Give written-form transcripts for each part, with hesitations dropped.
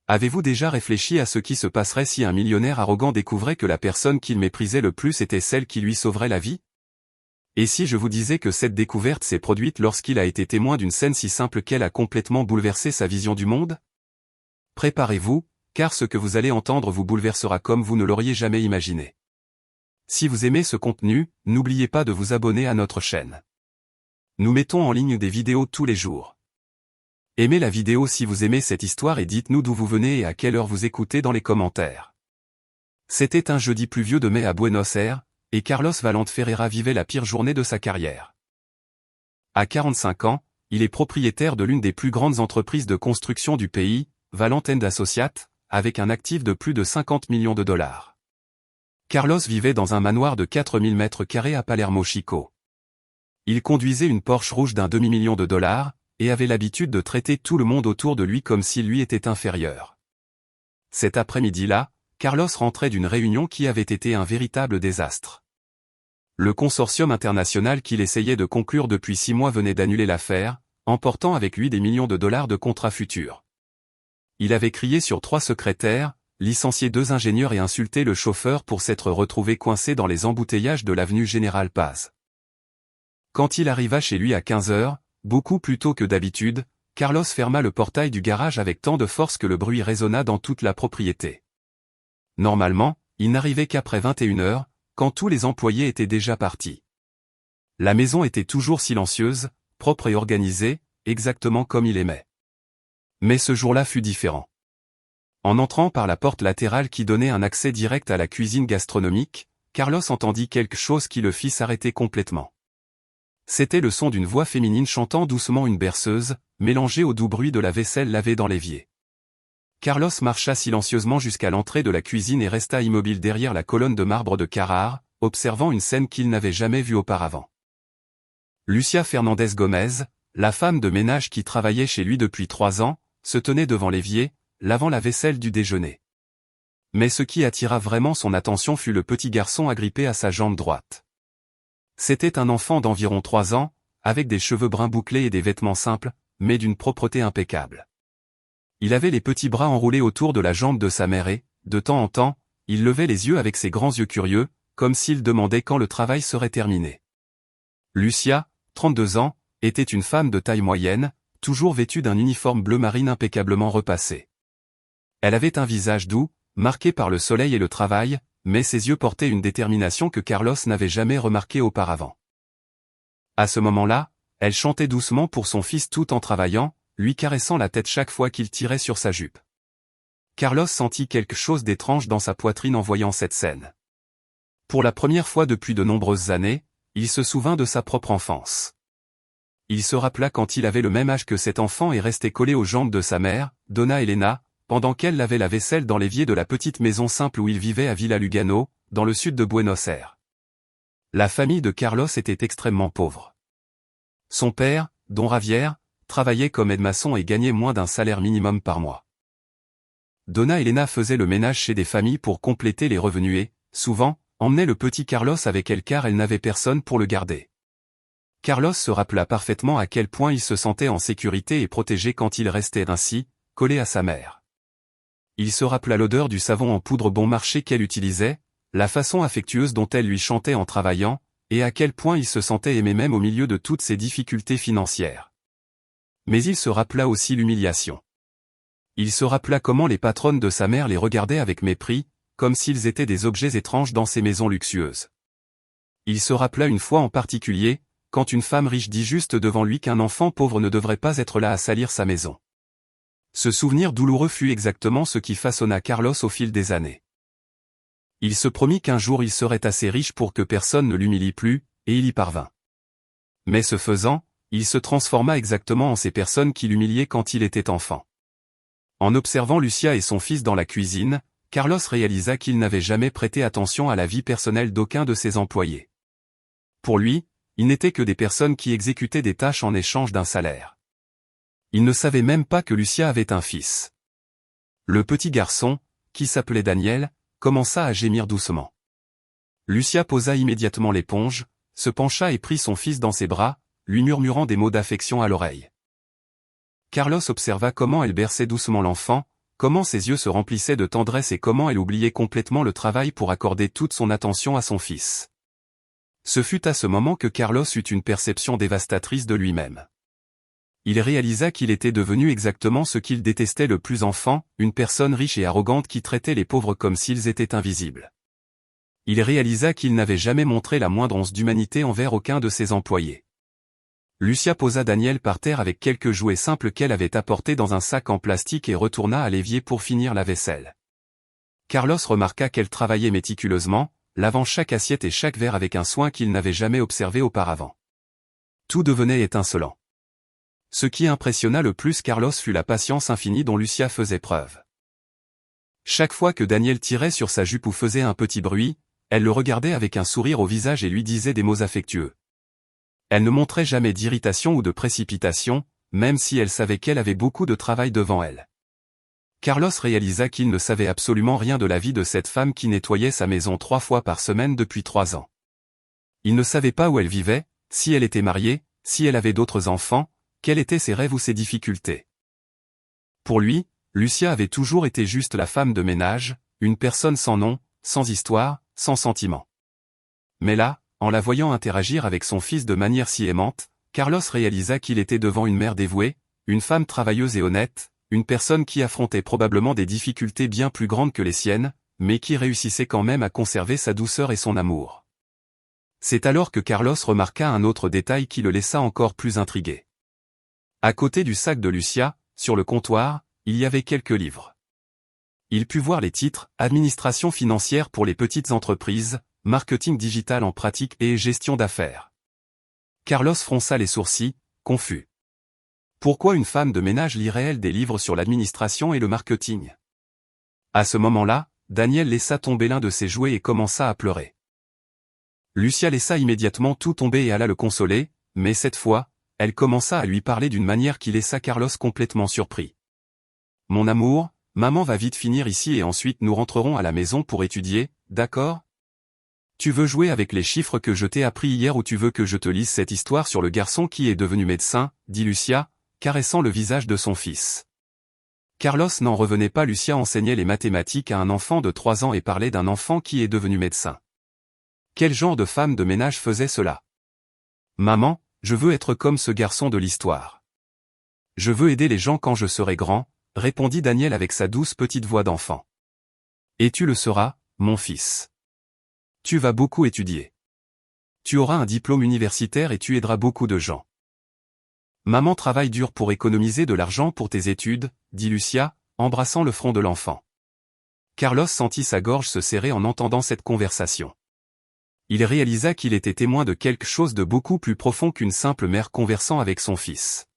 Avez-vous déjà réfléchi à ce qui se passerait si un millionnaire arrogant découvrait que la personne qu'il méprisait le plus était celle qui lui sauverait la vie? Et si je vous disais que cette découverte s'est produite lorsqu'il a été témoin d'une scène si simple qu'elle a complètement bouleversé sa vision du monde? Préparez-vous, car ce que vous allez entendre vous bouleversera comme vous ne l'auriez jamais imaginé. Si vous aimez ce contenu, n'oubliez pas de vous abonner à notre chaîne. Nous mettons en ligne des vidéos tous les jours. Aimez la vidéo si vous aimez cette histoire et dites-nous d'où vous venez et à quelle heure vous écoutez dans les commentaires. C'était un jeudi pluvieux de mai à Buenos Aires, et Carlos Valente Ferreira vivait la pire journée de sa carrière. À 45 ans, il est propriétaire de l'une des plus grandes entreprises de construction du pays, Valente & Associates, avec un actif de plus de 50 millions de dollars. Carlos vivait dans un manoir de 4000 mètres carrés à Palermo Chico. Il conduisait une Porsche rouge d'un demi-million de dollars, et avait l'habitude de traiter tout le monde autour de lui comme s'il lui était inférieur. Cet après-midi-là, Carlos rentrait d'une réunion qui avait été un véritable désastre. Le consortium international qu'il essayait de conclure depuis 6 mois venait d'annuler l'affaire, emportant avec lui des millions de dollars de contrats futurs. Il avait crié sur 3 secrétaires, licencié 2 ingénieurs et insulté le chauffeur pour s'être retrouvé coincé dans les embouteillages de l'avenue Général Paz. Quand il arriva chez lui à 15 heures, beaucoup plus tôt que d'habitude, Carlos ferma le portail du garage avec tant de force que le bruit résonna dans toute la propriété. Normalement, il n'arrivait qu'après 21 heures, quand tous les employés étaient déjà partis. La maison était toujours silencieuse, propre et organisée, exactement comme il aimait. Mais ce jour-là fut différent. En entrant par la porte latérale qui donnait un accès direct à la cuisine gastronomique, Carlos entendit quelque chose qui le fit s'arrêter complètement. C'était le son d'une voix féminine chantant doucement une berceuse, mélangée au doux bruit de la vaisselle lavée dans l'évier. Carlos marcha silencieusement jusqu'à l'entrée de la cuisine et resta immobile derrière la colonne de marbre de Carrare, observant une scène qu'il n'avait jamais vue auparavant. Lucia Fernandez Gomez, la femme de ménage qui travaillait chez lui depuis 3 ans, se tenait devant l'évier, lavant la vaisselle du déjeuner. Mais ce qui attira vraiment son attention fut le petit garçon agrippé à sa jambe droite. C'était un enfant d'environ 3 ans, avec des cheveux bruns bouclés et des vêtements simples, mais d'une propreté impeccable. Il avait les petits bras enroulés autour de la jambe de sa mère et, de temps en temps, il levait les yeux avec ses grands yeux curieux, comme s'il demandait quand le travail serait terminé. Lucia, 32 ans, était une femme de taille moyenne, toujours vêtue d'un uniforme bleu marine impeccablement repassé. Elle avait un visage doux, marqué par le soleil et le travail, mais ses yeux portaient une détermination que Carlos n'avait jamais remarquée auparavant. À ce moment-là, elle chantait doucement pour son fils tout en travaillant, lui caressant la tête chaque fois qu'il tirait sur sa jupe. Carlos sentit quelque chose d'étrange dans sa poitrine en voyant cette scène. Pour la première fois depuis de nombreuses années, il se souvint de sa propre enfance. Il se rappela quand il avait le même âge que cet enfant et restait collé aux jambes de sa mère, Donna Elena, pendant qu'elle lavait la vaisselle dans l'évier de la petite maison simple où il vivait à Villa Lugano, dans le sud de Buenos Aires. La famille de Carlos était extrêmement pauvre. Son père, Don Javier, travaillait comme aide-maçon et gagnait moins d'un salaire minimum par mois. Donna Elena faisait le ménage chez des familles pour compléter les revenus et, souvent, emmenait le petit Carlos avec elle car elle n'avait personne pour le garder. Carlos se rappela parfaitement à quel point il se sentait en sécurité et protégé quand il restait ainsi, collé à sa mère. Il se rappela l'odeur du savon en poudre bon marché qu'elle utilisait, la façon affectueuse dont elle lui chantait en travaillant, et à quel point il se sentait aimé même au milieu de toutes ses difficultés financières. Mais il se rappela aussi l'humiliation. Il se rappela comment les patronnes de sa mère les regardaient avec mépris, comme s'ils étaient des objets étranges dans ces maisons luxueuses. Il se rappela une fois en particulier, quand une femme riche dit juste devant lui qu'un enfant pauvre ne devrait pas être là à salir sa maison. Ce souvenir douloureux fut exactement ce qui façonna Carlos au fil des années. Il se promit qu'un jour il serait assez riche pour que personne ne l'humilie plus, et il y parvint. Mais ce faisant, il se transforma exactement en ces personnes qui l'humiliaient quand il était enfant. En observant Lucia et son fils dans la cuisine, Carlos réalisa qu'il n'avait jamais prêté attention à la vie personnelle d'aucun de ses employés. Pour lui, ils n'étaient que des personnes qui exécutaient des tâches en échange d'un salaire. Il ne savait même pas que Lucia avait un fils. Le petit garçon, qui s'appelait Daniel, commença à gémir doucement. Lucia posa immédiatement l'éponge, se pencha et prit son fils dans ses bras, lui murmurant des mots d'affection à l'oreille. Carlos observa comment elle berçait doucement l'enfant, comment ses yeux se remplissaient de tendresse et comment elle oubliait complètement le travail pour accorder toute son attention à son fils. Ce fut à ce moment que Carlos eut une perception dévastatrice de lui-même. Il réalisa qu'il était devenu exactement ce qu'il détestait le plus enfant, une personne riche et arrogante qui traitait les pauvres comme s'ils étaient invisibles. Il réalisa qu'il n'avait jamais montré la moindre once d'humanité envers aucun de ses employés. Lucia posa Daniel par terre avec quelques jouets simples qu'elle avait apportés dans un sac en plastique et retourna à l'évier pour finir la vaisselle. Carlos remarqua qu'elle travaillait méticuleusement, lavant chaque assiette et chaque verre avec un soin qu'il n'avait jamais observé auparavant. Tout devenait étincelant. Ce qui impressionna le plus Carlos fut la patience infinie dont Lucia faisait preuve. Chaque fois que Daniel tirait sur sa jupe ou faisait un petit bruit, elle le regardait avec un sourire au visage et lui disait des mots affectueux. Elle ne montrait jamais d'irritation ou de précipitation, même si elle savait qu'elle avait beaucoup de travail devant elle. Carlos réalisa qu'il ne savait absolument rien de la vie de cette femme qui nettoyait sa maison 3 fois par semaine depuis 3 ans. Il ne savait pas où elle vivait, si elle était mariée, si elle avait d'autres enfants, quels étaient ses rêves ou ses difficultés. Pour lui, Lucia avait toujours été juste la femme de ménage, une personne sans nom, sans histoire, sans sentiment. Mais là, en la voyant interagir avec son fils de manière si aimante, Carlos réalisa qu'il était devant une mère dévouée, une femme travailleuse et honnête, une personne qui affrontait probablement des difficultés bien plus grandes que les siennes, mais qui réussissait quand même à conserver sa douceur et son amour. C'est alors que Carlos remarqua un autre détail qui le laissa encore plus intrigué. À côté du sac de Lucia, sur le comptoir, il y avait quelques livres. Il put voir les titres « Administration financière pour les petites entreprises », « Marketing digital en pratique et gestion d'affaires ». Carlos fronça les sourcils, confus. Pourquoi une femme de ménage lirait-elle des livres sur l'administration et le marketing? À ce moment-là, Daniel laissa tomber l'un de ses jouets et commença à pleurer. Lucia laissa immédiatement tout tomber et alla le consoler, mais cette fois, elle commença à lui parler d'une manière qui laissa Carlos complètement surpris. « Mon amour, maman va vite finir ici et ensuite nous rentrerons à la maison pour étudier, d'accord? Tu veux jouer avec les chiffres que je t'ai appris hier ou tu veux que je te lise cette histoire sur le garçon qui est devenu médecin ?» dit Lucia, caressant le visage de son fils. Carlos n'en revenait pas. Lucia enseignait les mathématiques à un enfant de 3 ans et parlait d'un enfant qui est devenu médecin. Quel genre de femme de ménage faisait cela? Maman, je veux être comme ce garçon de l'histoire. Je veux aider les gens quand je serai grand, répondit Daniel avec sa douce petite voix d'enfant. Et tu le seras, mon fils. Tu vas beaucoup étudier. Tu auras un diplôme universitaire et tu aideras beaucoup de gens. Maman travaille dur pour économiser de l'argent pour tes études, dit Lucia, embrassant le front de l'enfant. Carlos sentit sa gorge se serrer en entendant cette conversation. Il réalisa qu'il était témoin de quelque chose de beaucoup plus profond qu'une simple mère conversant avec son fils.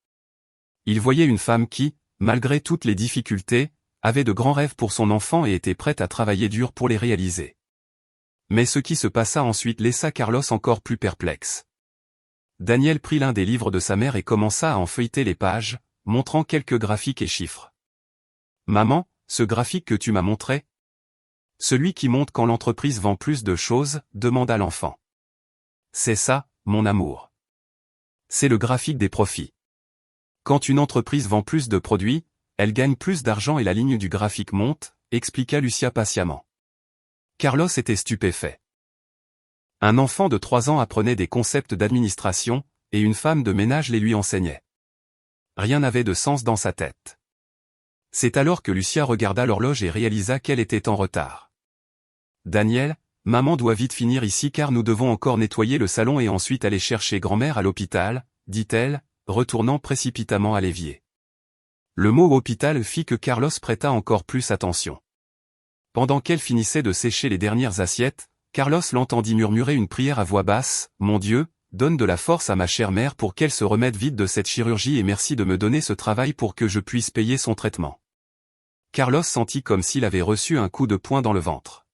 Il voyait une femme qui, malgré toutes les difficultés, avait de grands rêves pour son enfant et était prête à travailler dur pour les réaliser. Mais ce qui se passa ensuite laissa Carlos encore plus perplexe. Daniel prit l'un des livres de sa mère et commença à en feuilleter les pages, montrant quelques graphiques et chiffres. « Maman, ce graphique que tu m'as montré? Celui qui montre quand l'entreprise vend plus de choses, demanda l'enfant. C'est ça, mon amour. C'est le graphique des profits. Quand une entreprise vend plus de produits, elle gagne plus d'argent et la ligne du graphique monte, expliqua Lucia patiemment. Carlos était stupéfait. Un enfant de 3 ans apprenait des concepts d'administration, et une femme de ménage les lui enseignait. Rien n'avait de sens dans sa tête. C'est alors que Lucia regarda l'horloge et réalisa qu'elle était en retard. « Daniel, maman doit vite finir ici car nous devons encore nettoyer le salon et ensuite aller chercher grand-mère à l'hôpital, dit-elle, retournant précipitamment à l'évier. Le mot hôpital fit que Carlos prêta encore plus attention. Pendant qu'elle finissait de sécher les dernières assiettes, Carlos l'entendit murmurer une prière à voix basse, « Mon Dieu, donne de la force à ma chère mère pour qu'elle se remette vite de cette chirurgie et merci de me donner ce travail pour que je puisse payer son traitement. » Carlos sentit comme s'il avait reçu un coup de poing dans le ventre.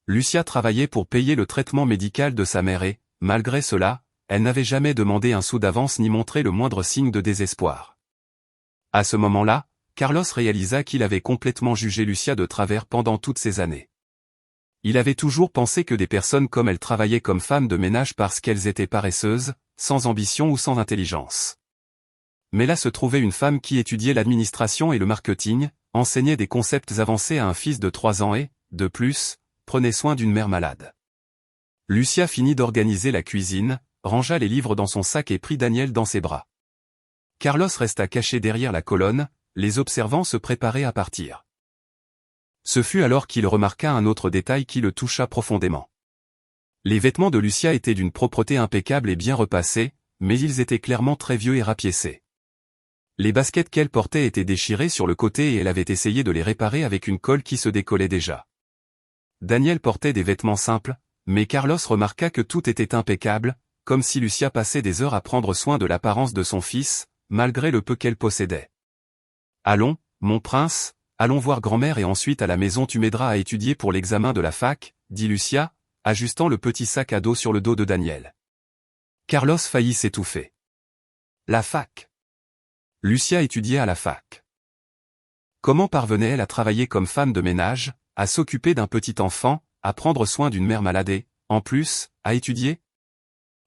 Lucia travaillait pour payer le traitement médical de sa mère et, malgré cela, elle n'avait jamais demandé un sou d'avance ni montré le moindre signe de désespoir. À ce moment-là, Carlos réalisa qu'il avait complètement jugé Lucia de travers pendant toutes ces années. Il avait toujours pensé que des personnes comme elle travaillaient comme femmes de ménage parce qu'elles étaient paresseuses, sans ambition ou sans intelligence. Mais là se trouvait une femme qui étudiait l'administration et le marketing, enseignait des concepts avancés à un fils de 3 ans et, de plus, prenait soin d'une mère malade. Lucia finit d'organiser la cuisine, rangea les livres dans son sac et prit Daniel dans ses bras. Carlos resta caché derrière la colonne, les observant se préparer à partir. Ce fut alors qu'il remarqua un autre détail qui le toucha profondément. Les vêtements de Lucia étaient d'une propreté impeccable et bien repassés, mais ils étaient clairement très vieux et rapiécés. Les baskets qu'elle portait étaient déchirées sur le côté et elle avait essayé de les réparer avec une colle qui se décollait déjà. Daniel portait des vêtements simples, mais Carlos remarqua que tout était impeccable, comme si Lucia passait des heures à prendre soin de l'apparence de son fils, malgré le peu qu'elle possédait. « Allons, mon prince, allons voir grand-mère et ensuite à la maison tu m'aideras à étudier pour l'examen de la fac, dit Lucia, ajustant le petit sac à dos sur le dos de Daniel. Carlos faillit s'étouffer. La fac. Lucia étudiait à la fac. Comment parvenait-elle à travailler comme femme de ménage, à s'occuper d'un petit enfant, à prendre soin d'une mère malade et, en plus, à étudier?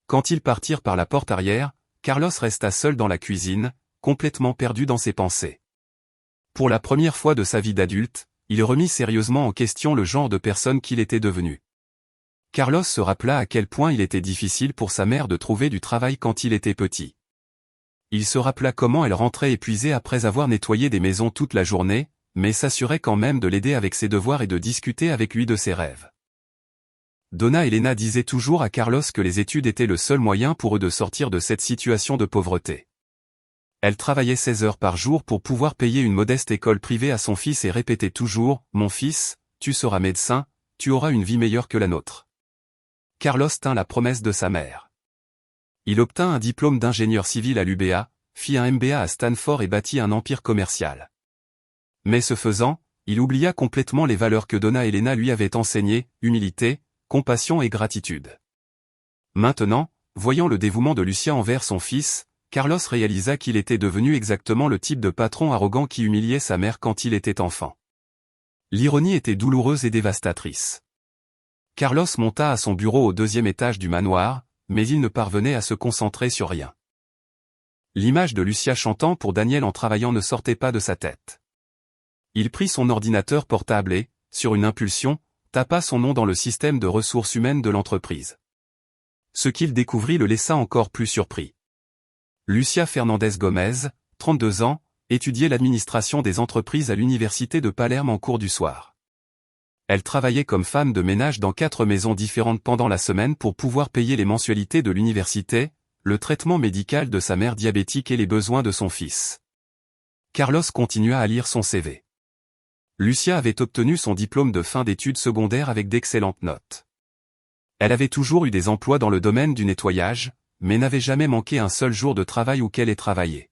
Quand ils partirent par la porte arrière, Carlos resta seul dans la cuisine, complètement perdu dans ses pensées. Pour la première fois de sa vie d'adulte, il remit sérieusement en question le genre de personne qu'il était devenu. Carlos se rappela à quel point il était difficile pour sa mère de trouver du travail quand il était petit. Il se rappela comment elle rentrait épuisée après avoir nettoyé des maisons toute la journée, mais s'assurait quand même de l'aider avec ses devoirs et de discuter avec lui de ses rêves. Donna Elena disait toujours à Carlos que les études étaient le seul moyen pour eux de sortir de cette situation de pauvreté. Elle travaillait 16 heures par jour pour pouvoir payer une modeste école privée à son fils et répétait toujours « Mon fils, tu seras médecin, tu auras une vie meilleure que la nôtre. » Carlos tint la promesse de sa mère. Il obtint un diplôme d'ingénieur civil à l'UBA, fit un MBA à Stanford et bâtit un empire commercial. Mais ce faisant, il oublia complètement les valeurs que Donna Elena lui avait enseignées, humilité, compassion et gratitude. Maintenant, voyant le dévouement de Lucia envers son fils, Carlos réalisa qu'il était devenu exactement le type de patron arrogant qui humiliait sa mère quand il était enfant. L'ironie était douloureuse et dévastatrice. Carlos monta à son bureau au 2e étage du manoir, mais il ne parvenait à se concentrer sur rien. L'image de Lucia chantant pour Daniel en travaillant ne sortait pas de sa tête. Il prit son ordinateur portable et, sur une impulsion, tapa son nom dans le système de ressources humaines de l'entreprise. Ce qu'il découvrit le laissa encore plus surpris. Lucia Fernandez Gomez, 32 ans, étudiait l'administration des entreprises à l'université de Palerme en cours du soir. Elle travaillait comme femme de ménage dans 4 maisons différentes pendant la semaine pour pouvoir payer les mensualités de l'université, le traitement médical de sa mère diabétique et les besoins de son fils. Carlos continua à lire son CV. Lucia avait obtenu son diplôme de fin d'études secondaires avec d'excellentes notes. Elle avait toujours eu des emplois dans le domaine du nettoyage, mais n'avait jamais manqué un seul jour de travail où qu'elle ait travaillé.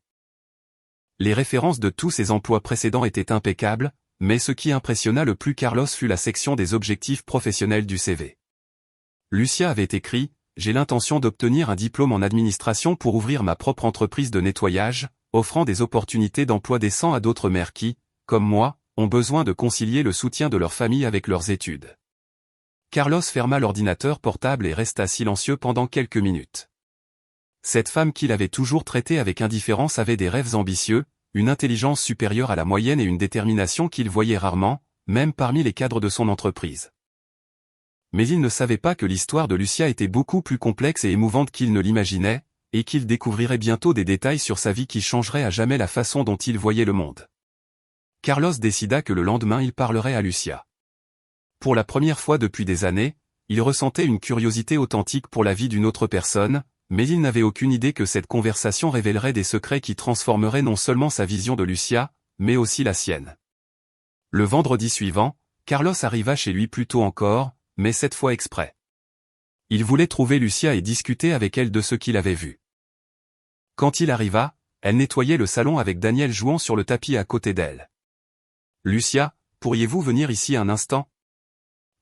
Les références de tous ses emplois précédents étaient impeccables, mais ce qui impressionna le plus Carlos fut la section des objectifs professionnels du CV. Lucia avait écrit « J'ai l'intention d'obtenir un diplôme en administration pour ouvrir ma propre entreprise de nettoyage, offrant des opportunités d'emploi décents à d'autres mères qui, comme moi, ont besoin de concilier le soutien de leur famille avec leurs études. » Carlos ferma l'ordinateur portable et resta silencieux pendant quelques minutes. Cette femme qu'il avait toujours traitée avec indifférence avait des rêves ambitieux, une intelligence supérieure à la moyenne et une détermination qu'il voyait rarement, même parmi les cadres de son entreprise. Mais il ne savait pas que l'histoire de Lucia était beaucoup plus complexe et émouvante qu'il ne l'imaginait, et qu'il découvrirait bientôt des détails sur sa vie qui changeraient à jamais la façon dont il voyait le monde. Carlos décida que le lendemain il parlerait à Lucia. Pour la première fois depuis des années, il ressentait une curiosité authentique pour la vie d'une autre personne, mais il n'avait aucune idée que cette conversation révélerait des secrets qui transformeraient non seulement sa vision de Lucia, mais aussi la sienne. Le vendredi suivant, Carlos arriva chez lui plus tôt encore, mais cette fois exprès. Il voulait trouver Lucia et discuter avec elle de ce qu'il avait vu. Quand il arriva, elle nettoyait le salon avec Daniel jouant sur le tapis à côté d'elle. « Lucia, pourriez-vous venir ici un instant ?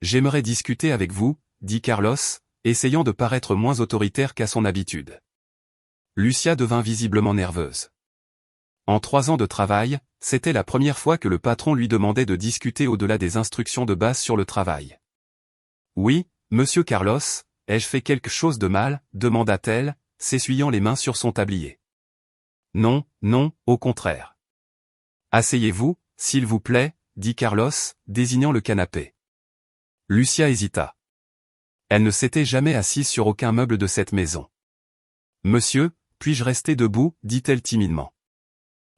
J'aimerais discuter avec vous, » dit Carlos, essayant de paraître moins autoritaire qu'à son habitude. Lucia devint visiblement nerveuse. En 3 ans de travail, c'était la première fois que le patron lui demandait de discuter au-delà des instructions de base sur le travail. « Oui, monsieur Carlos, ai-je fait quelque chose de mal ?» demanda-t-elle, s'essuyant les mains sur son tablier. « Non, non, au contraire. » « Asseyez-vous, S'il vous plaît, dit Carlos, désignant le canapé. Lucia hésita. Elle ne s'était jamais assise sur aucun meuble de cette maison. Monsieur, puis-je rester debout, dit-elle timidement.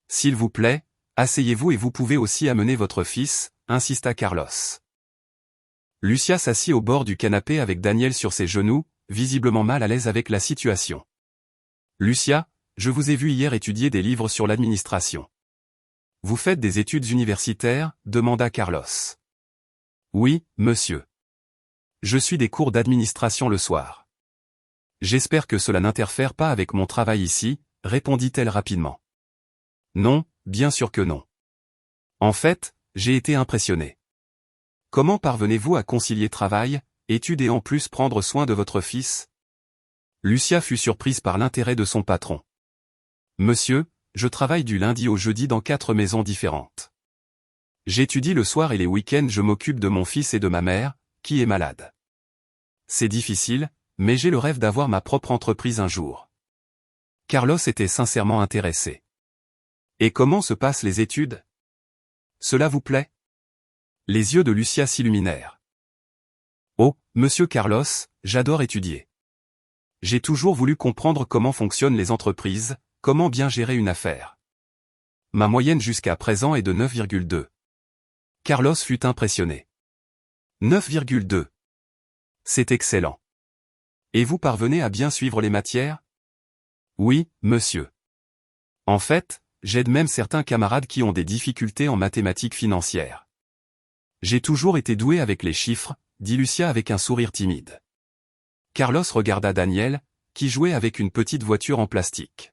S'il vous plaît, asseyez-vous et vous pouvez aussi amener votre fils, insista Carlos. Lucia s'assit au bord du canapé avec Daniel sur ses genoux, visiblement mal à l'aise avec la situation. Lucia, je vous ai vu hier étudier des livres sur l'administration. Vous faites des études universitaires, demanda Carlos. Oui, monsieur. Je suis des cours d'administration le soir. J'espère que cela n'interfère pas avec mon travail ici, répondit-elle rapidement. Non, bien sûr que non. En fait, j'ai été impressionné. Comment parvenez-vous à concilier travail, études et en plus prendre soin de votre fils? Lucia fut surprise par l'intérêt de son patron. Monsieur, je travaille du lundi au jeudi dans 4 maisons différentes. J'étudie le soir et les week-ends je m'occupe de mon fils et de ma mère, qui est malade. C'est difficile, mais j'ai le rêve d'avoir ma propre entreprise un jour. Carlos était sincèrement intéressé. Et comment se passent les études? Cela vous plaît? Les yeux de Lucia s'illuminèrent. Oh, monsieur Carlos, j'adore étudier. J'ai toujours voulu comprendre comment fonctionnent les entreprises, comment bien gérer une affaire. Ma moyenne jusqu'à présent est de 9,2. Carlos fut impressionné. 9,2. C'est excellent. Et vous parvenez à bien suivre les matières? Oui, monsieur. En fait, j'aide même certains camarades qui ont des difficultés en mathématiques financières. J'ai toujours été doué avec les chiffres, dit Lucia avec un sourire timide. Carlos regarda Daniel, qui jouait avec une petite voiture en plastique.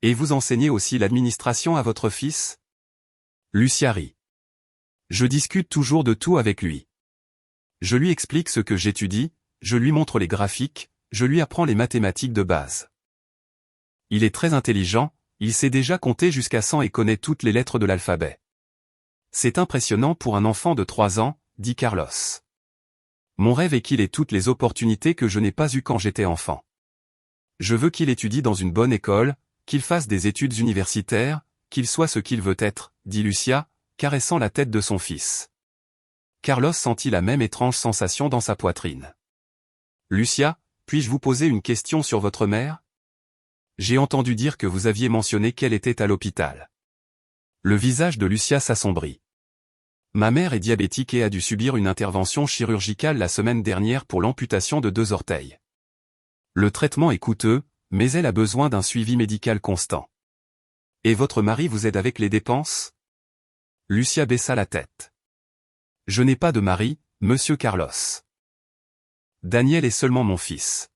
Et vous enseignez aussi l'administration à votre fils? Lucia rit. Je discute toujours de tout avec lui. Je lui explique ce que j'étudie, je lui montre les graphiques, je lui apprends les mathématiques de base. Il est très intelligent, il sait déjà compter jusqu'à 100 et connaît toutes les lettres de l'alphabet. C'est impressionnant pour un enfant de 3 ans, dit Carlos. Mon rêve est qu'il ait toutes les opportunités que je n'ai pas eues quand j'étais enfant. Je veux qu'il étudie dans une bonne école, qu'il fasse des études universitaires, qu'il soit ce qu'il veut être, dit Lucia, caressant la tête de son fils. Carlos sentit la même étrange sensation dans sa poitrine. Lucia, puis-je vous poser une question sur votre mère? J'ai entendu dire que vous aviez mentionné qu'elle était à l'hôpital. Le visage de Lucia s'assombrit. Ma mère est diabétique et a dû subir une intervention chirurgicale la semaine dernière pour l'amputation de 2 orteils. Le traitement est coûteux, mais elle a besoin d'un suivi médical constant. Et votre mari vous aide avec les dépenses? Lucia baissa la tête. Je n'ai pas de mari, monsieur Carlos. Daniel est seulement mon fils.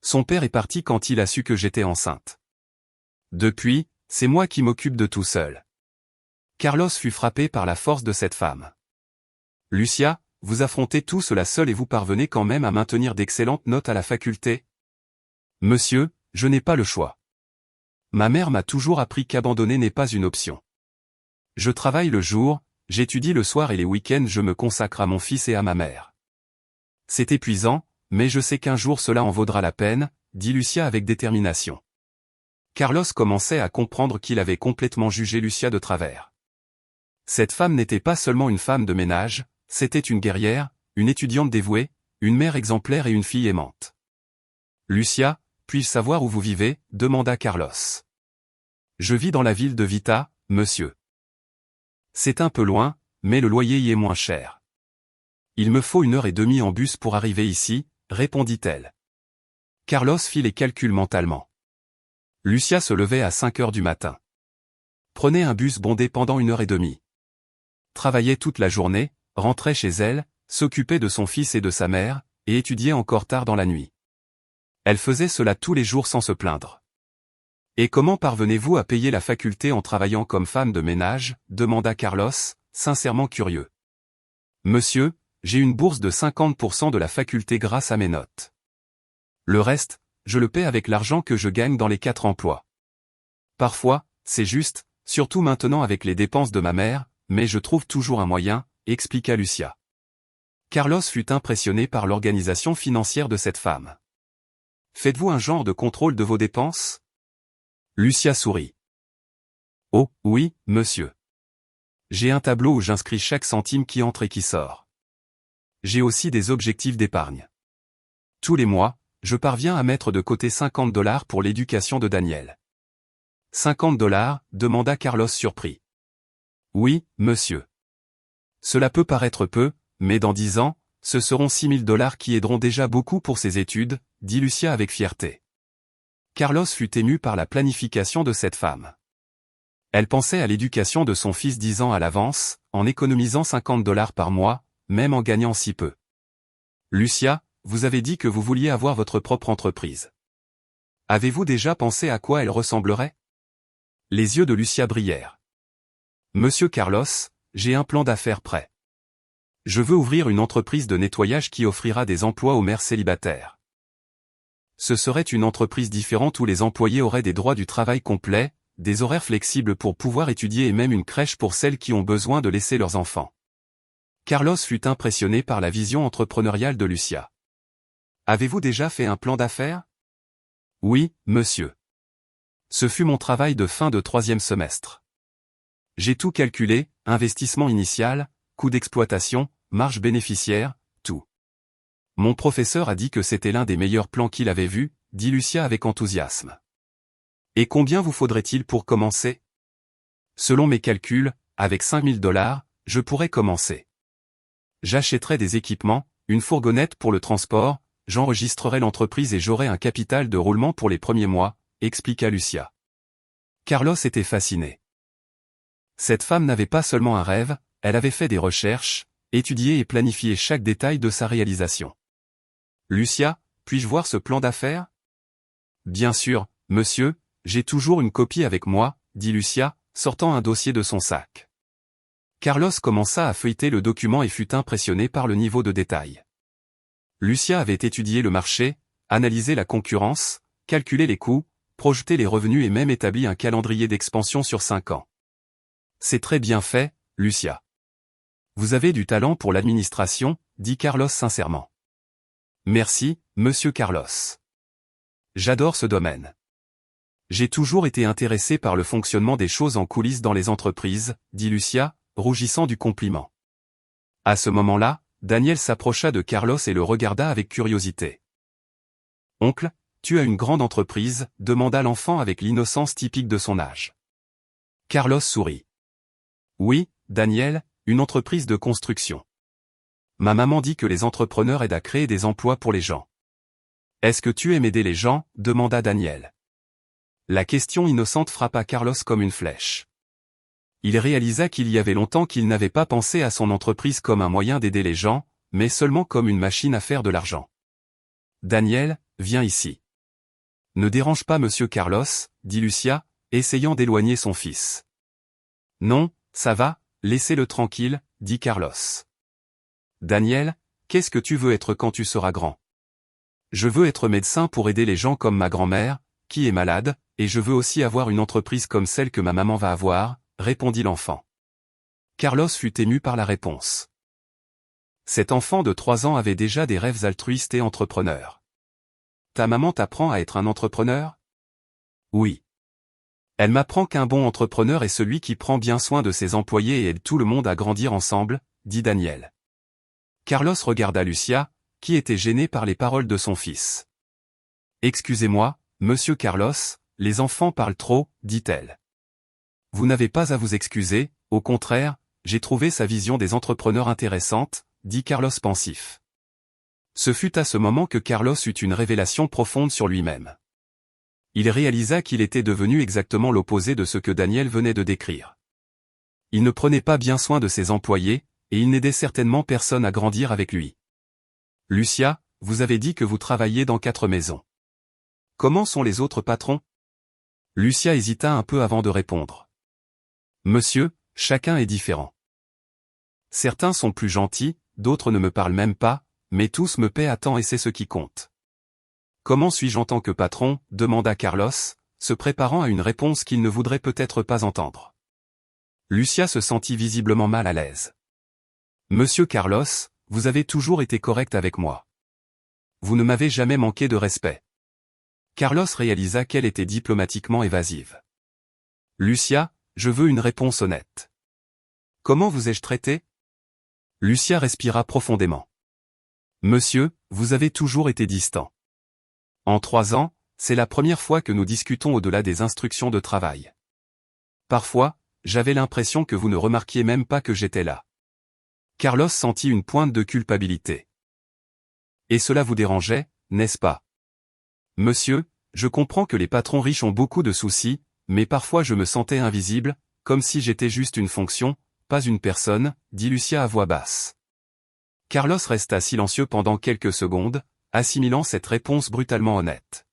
Son père est parti quand il a su que j'étais enceinte. Depuis, c'est moi qui m'occupe de tout seul. Carlos fut frappé par la force de cette femme. Lucia, vous affrontez tout cela seul et vous parvenez quand même à maintenir d'excellentes notes à la faculté? Monsieur, je n'ai pas le choix. Ma mère m'a toujours appris qu'abandonner n'est pas une option. Je travaille le jour, j'étudie le soir et les week-ends je me consacre à mon fils et à ma mère. C'est épuisant, mais je sais qu'un jour cela en vaudra la peine, dit Lucia avec détermination. Carlos commençait à comprendre qu'il avait complètement jugé Lucia de travers. Cette femme n'était pas seulement une femme de ménage, c'était une guerrière, une étudiante dévouée, une mère exemplaire et une fille aimante. Lucia, puis-je savoir où vous vivez? Demanda Carlos. Je vis dans la ville de Vita, monsieur. C'est un peu loin, mais le loyer y est moins cher. Il me faut 1h30 en bus pour arriver ici, répondit-elle. Carlos fit les calculs mentalement. Lucia se levait à 5h du matin. Prenait un bus bondé pendant 1h30. Travaillait toute la journée, rentrait chez elle, s'occupait de son fils et de sa mère, et étudiait encore tard dans la nuit. Elle faisait cela tous les jours sans se plaindre. Et comment parvenez-vous à payer la faculté en travaillant comme femme de ménage? Demanda Carlos, sincèrement curieux. Monsieur, j'ai une bourse de 50% de la faculté grâce à mes notes. Le reste, je le paie avec l'argent que je gagne dans les 4 emplois. Parfois, c'est juste, surtout maintenant avec les dépenses de ma mère, mais je trouve toujours un moyen, expliqua Lucia. Carlos fut impressionné par l'organisation financière de cette femme. Faites-vous un genre de contrôle de vos dépenses? Lucia sourit. Oh, oui, monsieur. J'ai un tableau où j'inscris chaque centime qui entre et qui sort. J'ai aussi des objectifs d'épargne. Tous les mois, je parviens à mettre de côté $50 pour l'éducation de Daniel. $50 demanda Carlos surpris. Oui, monsieur. Cela peut paraître peu, mais dans 10 ans, ce seront $6000 qui aideront déjà beaucoup pour ses études, dit Lucia avec fierté. Carlos fut ému par la planification de cette femme. Elle pensait à l'éducation de son fils 10 ans à l'avance, en économisant $50 par mois, même en gagnant si peu. Lucia, vous avez dit que vous vouliez avoir votre propre entreprise. Avez-vous déjà pensé à quoi elle ressemblerait? Les yeux de Lucia brillèrent. Monsieur Carlos, j'ai un plan d'affaires prêt. Je veux ouvrir une entreprise de nettoyage qui offrira des emplois aux mères célibataires. Ce serait une entreprise différente où les employés auraient des droits du travail complets, des horaires flexibles pour pouvoir étudier et même une crèche pour celles qui ont besoin de laisser leurs enfants. Carlos fut impressionné par la vision entrepreneuriale de Lucia. Avez-vous déjà fait un plan d'affaires? Oui, monsieur. Ce fut mon travail de fin de 3e semestre. J'ai tout calculé, investissement initial, coût d'exploitation, marge bénéficiaire, tout. Mon professeur a dit que c'était l'un des meilleurs plans qu'il avait vus, dit Lucia avec enthousiasme. Et combien vous faudrait-il pour commencer? Selon mes calculs, avec $5000, je pourrais commencer. J'achèterai des équipements, une fourgonnette pour le transport, j'enregistrerai l'entreprise et j'aurai un capital de roulement pour les premiers mois, expliqua Lucia. Carlos était fasciné. Cette femme n'avait pas seulement un rêve, elle avait fait des recherches, étudié et planifié chaque détail de sa réalisation. Lucia, puis-je voir ce plan d'affaires? Bien sûr, monsieur, j'ai toujours une copie avec moi, dit Lucia, sortant un dossier de son sac. Carlos commença à feuilleter le document et fut impressionné par le niveau de détail. Lucia avait étudié le marché, analysé la concurrence, calculé les coûts, projeté les revenus et même établi un calendrier d'expansion sur 5 ans. C'est très bien fait, Lucia. Vous avez du talent pour l'administration, dit Carlos sincèrement. Merci, monsieur Carlos. J'adore ce domaine. J'ai toujours été intéressé par le fonctionnement des choses en coulisses dans les entreprises, dit Lucia, rougissant du compliment. À ce moment-là, Daniel s'approcha de Carlos et le regarda avec curiosité. Oncle, tu as une grande entreprise, demanda l'enfant avec l'innocence typique de son âge. Carlos sourit. Oui, Daniel, une entreprise de construction. Ma maman dit que les entrepreneurs aident à créer des emplois pour les gens. Est-ce que tu aimes aider les gens? Demanda Daniel. La question innocente frappa Carlos comme une flèche. Il réalisa qu'il y avait longtemps qu'il n'avait pas pensé à son entreprise comme un moyen d'aider les gens, mais seulement comme une machine à faire de l'argent. Daniel, viens ici. Ne dérange pas monsieur Carlos, dit Lucia, essayant d'éloigner son fils. Non, ça va, laissez-le tranquille, dit Carlos. Daniel, qu'est-ce que tu veux être quand tu seras grand? Je veux être médecin pour aider les gens comme ma grand-mère, qui est malade, et je veux aussi avoir une entreprise comme celle que ma maman va avoir, répondit l'enfant. Carlos fut ému par la réponse. Cet enfant de 3 ans avait déjà des rêves altruistes et entrepreneurs. Ta maman t'apprend à être un entrepreneur? Oui. Elle m'apprend qu'un bon entrepreneur est celui qui prend bien soin de ses employés et aide tout le monde à grandir ensemble, dit Daniel. Carlos regarda Lucia, qui était gênée par les paroles de son fils. Excusez-moi, monsieur Carlos, les enfants parlent trop, dit-elle. Vous n'avez pas à vous excuser, au contraire, j'ai trouvé sa vision des entrepreneurs intéressante, dit Carlos pensif. Ce fut à ce moment que Carlos eut une révélation profonde sur lui-même. Il réalisa qu'il était devenu exactement l'opposé de ce que Daniel venait de décrire. Il ne prenait pas bien soin de ses employés, et il n'aidait certainement personne à grandir avec lui. Lucia, vous avez dit que vous travailliez dans 4 maisons. Comment sont les autres patrons? Lucia hésita un peu avant de répondre. Monsieur, chacun est différent. Certains sont plus gentils, d'autres ne me parlent même pas, mais tous me paient à temps et c'est ce qui compte. Comment suis-je en tant que patron? Demanda Carlos, se préparant à une réponse qu'il ne voudrait peut-être pas entendre. Lucia se sentit visiblement mal à l'aise. Monsieur Carlos, vous avez toujours été correct avec moi. Vous ne m'avez jamais manqué de respect. Carlos réalisa qu'elle était diplomatiquement évasive. Lucia, je veux une réponse honnête. Comment vous ai-je traité? Lucia respira profondément. Monsieur, vous avez toujours été distant. En 3 ans, c'est la première fois que nous discutons au-delà des instructions de travail. Parfois, j'avais l'impression que vous ne remarquiez même pas que j'étais là. Carlos sentit une pointe de culpabilité. Et cela vous dérangeait, n'est-ce pas? Monsieur, je comprends que les patrons riches ont beaucoup de soucis, mais parfois je me sentais invisible, comme si j'étais juste une fonction, pas une personne, dit Lucia à voix basse. Carlos resta silencieux pendant quelques secondes, assimilant cette réponse brutalement honnête.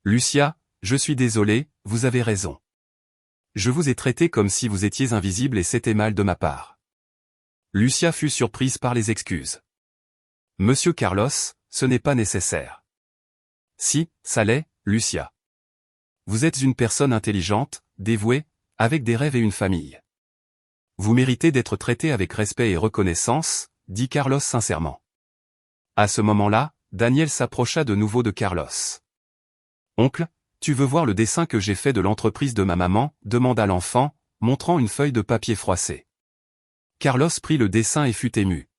Lucia, je suis désolé, vous avez raison. Je vous ai traité comme si vous étiez invisible et c'était mal de ma part. Lucia fut surprise par les excuses. Monsieur Carlos, ce n'est pas nécessaire. Si, ça l'est, Lucia. Vous êtes une personne intelligente, dévouée, avec des rêves et une famille. Vous méritez d'être traité avec respect et reconnaissance, dit Carlos sincèrement. À ce moment-là, Daniel s'approcha de nouveau de Carlos. Oncle, tu veux voir le dessin que j'ai fait de l'entreprise de ma maman, demanda l'enfant, montrant une feuille de papier froissée. Carlos prit le dessin et fut ému.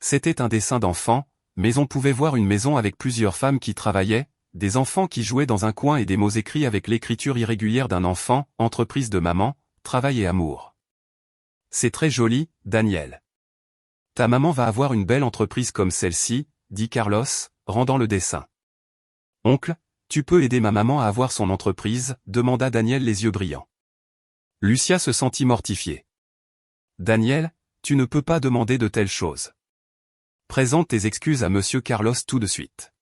C'était un dessin d'enfant, mais on pouvait voir une maison avec plusieurs femmes qui travaillaient, des enfants qui jouaient dans un coin et des mots écrits avec l'écriture irrégulière d'un enfant, entreprise de maman, travail et amour. C'est très joli, Daniel. Ta maman va avoir une belle entreprise comme celle-ci, dit Carlos, rendant le dessin. Oncle, tu peux aider ma maman à avoir son entreprise, demanda Daniel les yeux brillants. Lucia se sentit mortifiée. Daniel, tu ne peux pas demander de telles choses. Présente tes excuses à monsieur Carlos tout de suite.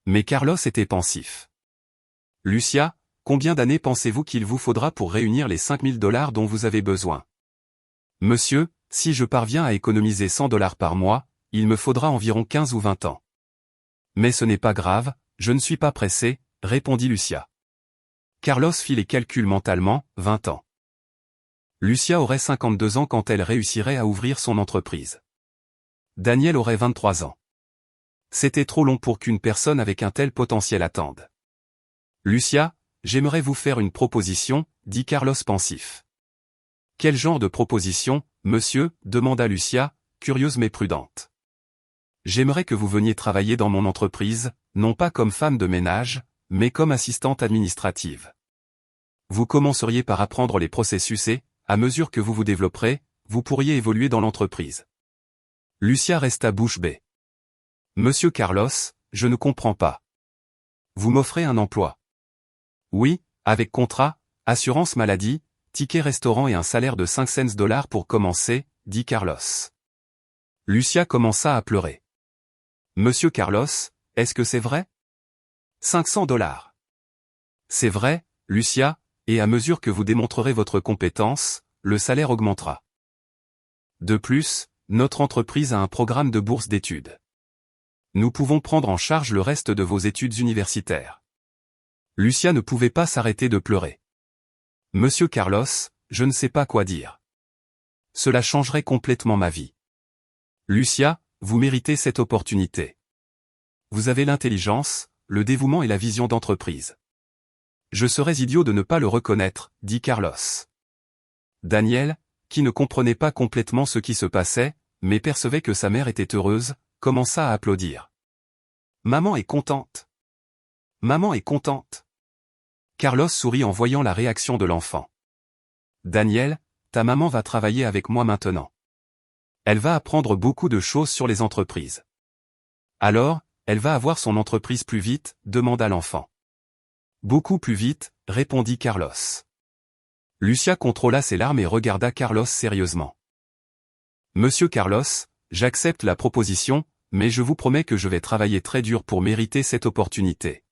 Mais Carlos était pensif. Lucia, combien d'années pensez-vous qu'il vous faudra pour réunir les $5000 dont vous avez besoin? Monsieur, si je parviens à économiser $100 par mois, il me faudra environ 15 ou 20 ans. Mais ce n'est pas grave, je ne suis pas pressé, répondit Lucia. Carlos fit les calculs mentalement, 20 ans. Lucia aurait 52 ans quand elle réussirait à ouvrir son entreprise. Daniel aurait 23 ans. C'était trop long pour qu'une personne avec un tel potentiel attende. Lucia, j'aimerais vous faire une proposition, dit Carlos pensif. Quel genre de proposition, monsieur, demanda Lucia, curieuse mais prudente. J'aimerais que vous veniez travailler dans mon entreprise, non pas comme femme de ménage, mais comme assistante administrative. Vous commenceriez par apprendre les processus et, à mesure que vous vous développerez, vous pourriez évoluer dans l'entreprise. Lucia resta bouche bée. Monsieur Carlos, je ne comprends pas. Vous m'offrez un emploi. Oui, avec contrat, assurance maladie, ticket restaurant et un salaire de 5 cents pour commencer, dit Carlos. Lucia commença à pleurer. Monsieur Carlos, est-ce que c'est vrai? 500 $. C'est vrai, Lucia, et à mesure que vous démontrerez votre compétence, le salaire augmentera. De plus, notre entreprise a un programme de bourse d'études. Nous pouvons prendre en charge le reste de vos études universitaires. Lucia ne pouvait pas s'arrêter de pleurer. Monsieur Carlos, je ne sais pas quoi dire. Cela changerait complètement ma vie. Lucia, vous méritez cette opportunité. Vous avez l'intelligence, le dévouement et la vision d'entreprise. Je serais idiot de ne pas le reconnaître, dit Carlos. Daniel, qui ne comprenait pas complètement ce qui se passait, mais percevait que sa mère était heureuse, commença à applaudir. Maman est contente. Maman est contente. Carlos sourit en voyant la réaction de l'enfant. Daniel, ta maman va travailler avec moi maintenant. Elle va apprendre beaucoup de choses sur les entreprises. Alors, elle va avoir son entreprise plus vite, demanda l'enfant. Beaucoup plus vite, répondit Carlos. Lucia contrôla ses larmes et regarda Carlos sérieusement. Monsieur Carlos, j'accepte la proposition, mais je vous promets que je vais travailler très dur pour mériter cette opportunité.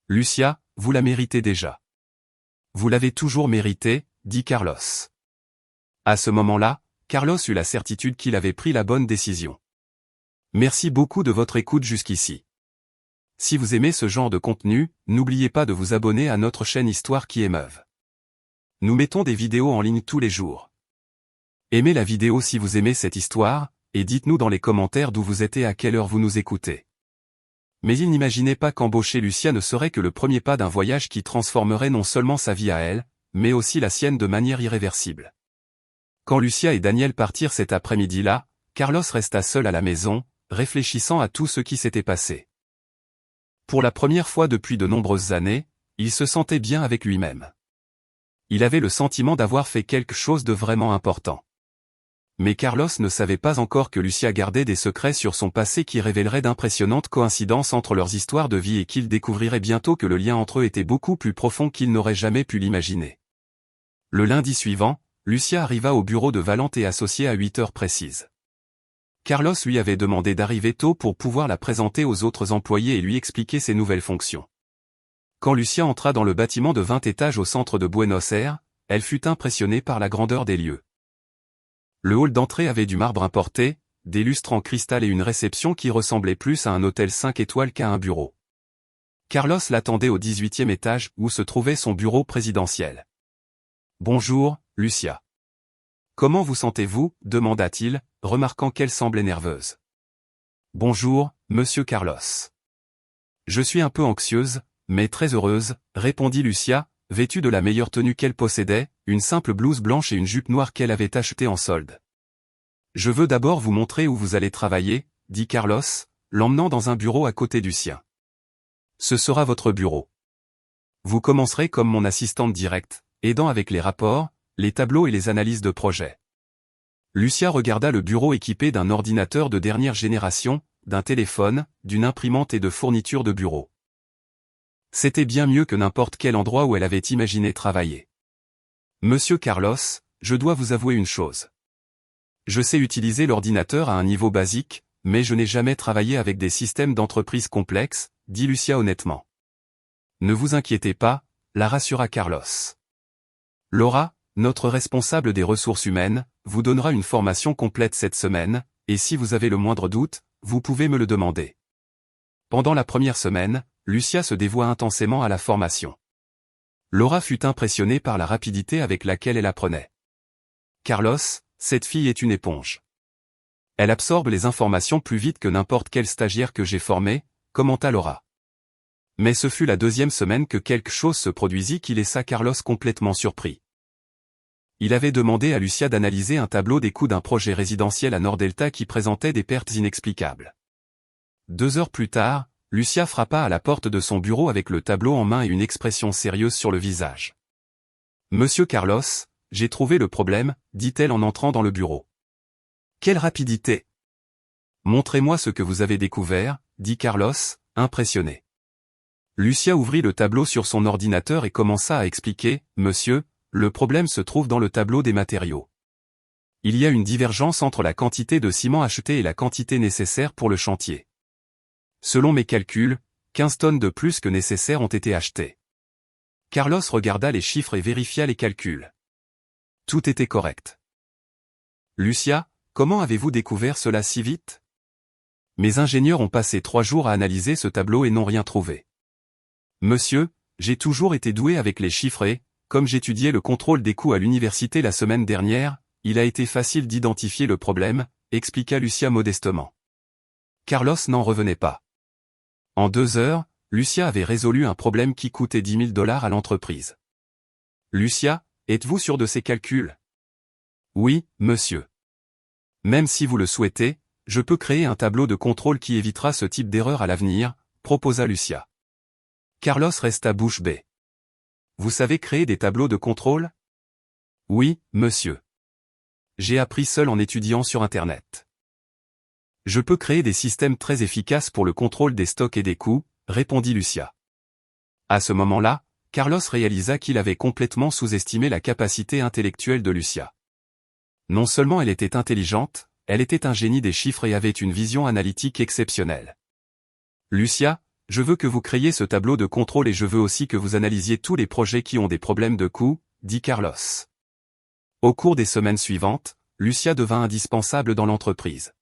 Lucia, vous la méritez déjà. Vous l'avez toujours mérité, dit Carlos. À ce moment-là, Carlos eut la certitude qu'il avait pris la bonne décision. Merci beaucoup de votre écoute jusqu'ici. Si vous aimez ce genre de contenu, n'oubliez pas de vous abonner à notre chaîne Histoire qui émeuve. Nous mettons des vidéos en ligne tous les jours. Aimez la vidéo si vous aimez cette histoire, et dites-nous dans les commentaires d'où vous êtes et à quelle heure vous nous écoutez. Mais il n'imaginait pas qu'embaucher Lucia ne serait que le premier pas d'un voyage qui transformerait non seulement sa vie à elle, mais aussi la sienne de manière irréversible. Quand Lucia et Daniel partirent cet après-midi-là, Carlos resta seul à la maison, réfléchissant à tout ce qui s'était passé. Pour la première fois depuis de nombreuses années, il se sentait bien avec lui-même. Il avait le sentiment d'avoir fait quelque chose de vraiment important. Mais Carlos ne savait pas encore que Lucia gardait des secrets sur son passé qui révéleraient d'impressionnantes coïncidences entre leurs histoires de vie et qu'il découvrirait bientôt que le lien entre eux était beaucoup plus profond qu'il n'aurait jamais pu l'imaginer. Le lundi suivant, Lucia arriva au bureau de Valente et Associés à 8 heures précises. Carlos lui avait demandé d'arriver tôt pour pouvoir la présenter aux autres employés et lui expliquer ses nouvelles fonctions. Quand Lucia entra dans le bâtiment de 20 étages au centre de Buenos Aires, elle fut impressionnée par la grandeur des lieux. Le hall d'entrée avait du marbre importé, des lustres en cristal et une réception qui ressemblait plus à un hôtel 5 étoiles qu'à un bureau. Carlos l'attendait au 18e étage où se trouvait son bureau présidentiel. « Bonjour, Lucia. Comment vous sentez-vous » demanda-t-il, remarquant qu'elle semblait nerveuse. « Bonjour, monsieur Carlos. Je suis un peu anxieuse, mais très heureuse, répondit Lucia, vêtue de la meilleure tenue qu'elle possédait, une simple blouse blanche et une jupe noire qu'elle avait achetée en solde. Je veux d'abord vous montrer où vous allez travailler, dit Carlos, l'emmenant dans un bureau à côté du sien. Ce sera votre bureau. Vous commencerez comme mon assistante directe, aidant avec les rapports, les tableaux et les analyses de projet. Lucia regarda le bureau équipé d'un ordinateur de dernière génération, d'un téléphone, d'une imprimante et de fournitures de bureau. C'était bien mieux que n'importe quel endroit où elle avait imaginé travailler. Monsieur Carlos, je dois vous avouer une chose. Je sais utiliser l'ordinateur à un niveau basique, mais je n'ai jamais travaillé avec des systèmes d'entreprise complexes, dit Lucia honnêtement. Ne vous inquiétez pas, la rassura Carlos. Laura, notre responsable des ressources humaines, vous donnera une formation complète cette semaine, et si vous avez le moindre doute, vous pouvez me le demander. Pendant la première semaine, Lucia se dévoua intensément à la formation. Laura fut impressionnée par la rapidité avec laquelle elle apprenait. Carlos, cette fille est une éponge. Elle absorbe les informations plus vite que n'importe quel stagiaire que j'ai formé, commenta Laura. Mais ce fut la deuxième semaine que quelque chose se produisit qui laissa Carlos complètement surpris. Il avait demandé à Lucia d'analyser un tableau des coûts d'un projet résidentiel à Nord-Delta qui présentait des pertes inexplicables. 2 heures plus tard, Lucia frappa à la porte de son bureau avec le tableau en main et une expression sérieuse sur le visage. « Monsieur Carlos, j'ai trouvé le problème, dit-elle en entrant dans le bureau. « Quelle rapidité ! Montrez-moi ce que vous avez découvert, dit Carlos, impressionné. Lucia ouvrit le tableau sur son ordinateur et commença à expliquer, « Monsieur, le problème se trouve dans le tableau des matériaux. Il y a une divergence entre la quantité de ciment acheté et la quantité nécessaire pour le chantier. Selon mes calculs, 15 tonnes de plus que nécessaire ont été achetées. » Carlos regarda les chiffres et vérifia les calculs. Tout était correct. « Lucia, comment avez-vous découvert cela si vite ? Mes ingénieurs ont passé 3 jours à analyser ce tableau et n'ont rien trouvé. Monsieur, j'ai toujours été doué avec les chiffres et, comme j'étudiais le contrôle des coûts à l'université la semaine dernière, il a été facile d'identifier le problème, expliqua Lucia modestement. Carlos n'en revenait pas. En 2 heures, Lucia avait résolu un problème qui coûtait $10 000 à l'entreprise. Lucia, êtes-vous sûr de ces calculs ? Oui, monsieur. Même si vous le souhaitez, je peux créer un tableau de contrôle qui évitera ce type d'erreur à l'avenir, proposa Lucia. Carlos resta bouche bée. Vous savez créer des tableaux de contrôle ? Oui, monsieur. J'ai appris seul en étudiant sur Internet. Je peux créer des systèmes très efficaces pour le contrôle des stocks et des coûts, répondit Lucia. À ce moment-là, Carlos réalisa qu'il avait complètement sous-estimé la capacité intellectuelle de Lucia. Non seulement elle était intelligente, elle était un génie des chiffres et avait une vision analytique exceptionnelle. Lucia, je veux que vous créiez ce tableau de contrôle et je veux aussi que vous analysiez tous les projets qui ont des problèmes de coûts, dit Carlos. Au cours des semaines suivantes, Lucia devint indispensable dans l'entreprise.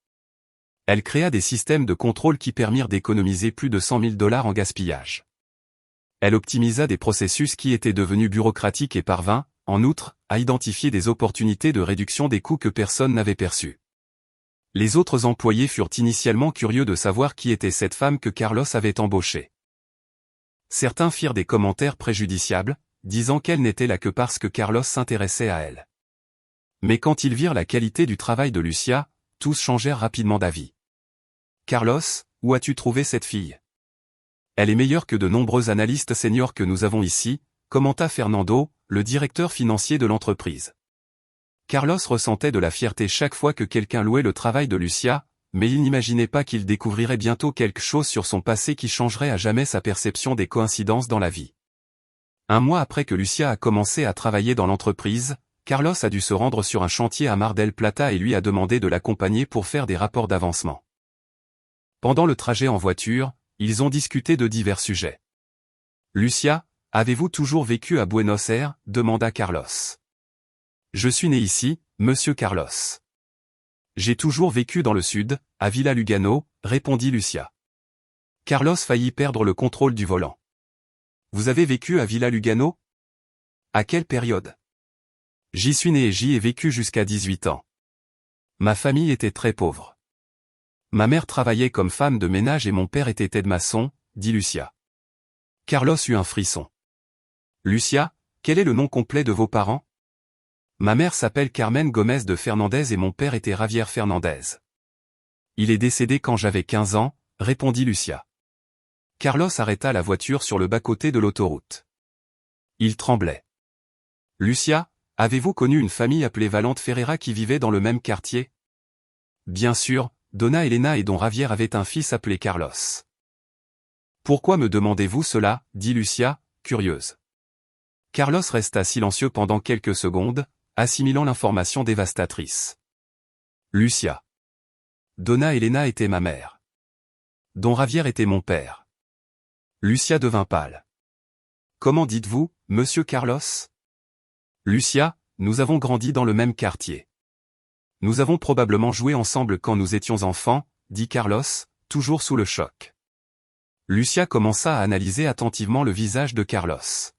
Elle créa des systèmes de contrôle qui permirent d'économiser plus de $100 000 en gaspillage. Elle optimisa des processus qui étaient devenus bureaucratiques et parvint, en outre, à identifier des opportunités de réduction des coûts que personne n'avait perçues. Les autres employés furent initialement curieux de savoir qui était cette femme que Carlos avait embauchée. Certains firent des commentaires préjudiciables, disant qu'elle n'était là que parce que Carlos s'intéressait à elle. Mais quand ils virent la qualité du travail de Lucia, tous changèrent rapidement d'avis. Carlos, où as-tu trouvé cette fille? Elle est meilleure que de nombreux analystes seniors que nous avons ici, commenta Fernando, le directeur financier de l'entreprise. Carlos ressentait de la fierté chaque fois que quelqu'un louait le travail de Lucia, mais il n'imaginait pas qu'il découvrirait bientôt quelque chose sur son passé qui changerait à jamais sa perception des coïncidences dans la vie. Un mois après que Lucia a commencé à travailler dans l'entreprise, Carlos a dû se rendre sur un chantier à Mar del Plata et lui a demandé de l'accompagner pour faire des rapports d'avancement. Pendant le trajet en voiture, ils ont discuté de divers sujets. « Lucia, avez-vous toujours vécu à Buenos Aires ?» demanda Carlos. « Je suis né ici, monsieur Carlos. »« J'ai toujours vécu dans le sud, à Villa Lugano », répondit Lucia. Carlos faillit perdre le contrôle du volant. « Vous avez vécu à Villa Lugano? À quelle période? » J'y suis né et j'y ai vécu jusqu'à 18 ans. Ma famille était très pauvre. Ma mère travaillait comme femme de ménage et mon père était aide-maçon, dit Lucia. Carlos eut un frisson. Lucia, quel est le nom complet de vos parents? Ma mère s'appelle Carmen Gomez de Fernandez et mon père était Javier Fernandez. Il est décédé quand j'avais 15 ans, répondit Lucia. Carlos arrêta la voiture sur le bas-côté de l'autoroute. Il tremblait. Lucia, avez-vous connu une famille appelée Valente Ferreira qui vivait dans le même quartier? Bien sûr, Donna Elena et don Javier avaient un fils appelé Carlos. Pourquoi me demandez-vous cela? Dit Lucia, curieuse. Carlos resta silencieux pendant quelques secondes, assimilant l'information dévastatrice. Lucia. Donna Elena était ma mère. Don Javier était mon père. Lucia devint pâle. Comment dites-vous, monsieur Carlos? Lucia, nous avons grandi dans le même quartier. Nous avons probablement joué ensemble quand nous étions enfants, dit Carlos, toujours sous le choc. Lucia commença à analyser attentivement le visage de Carlos.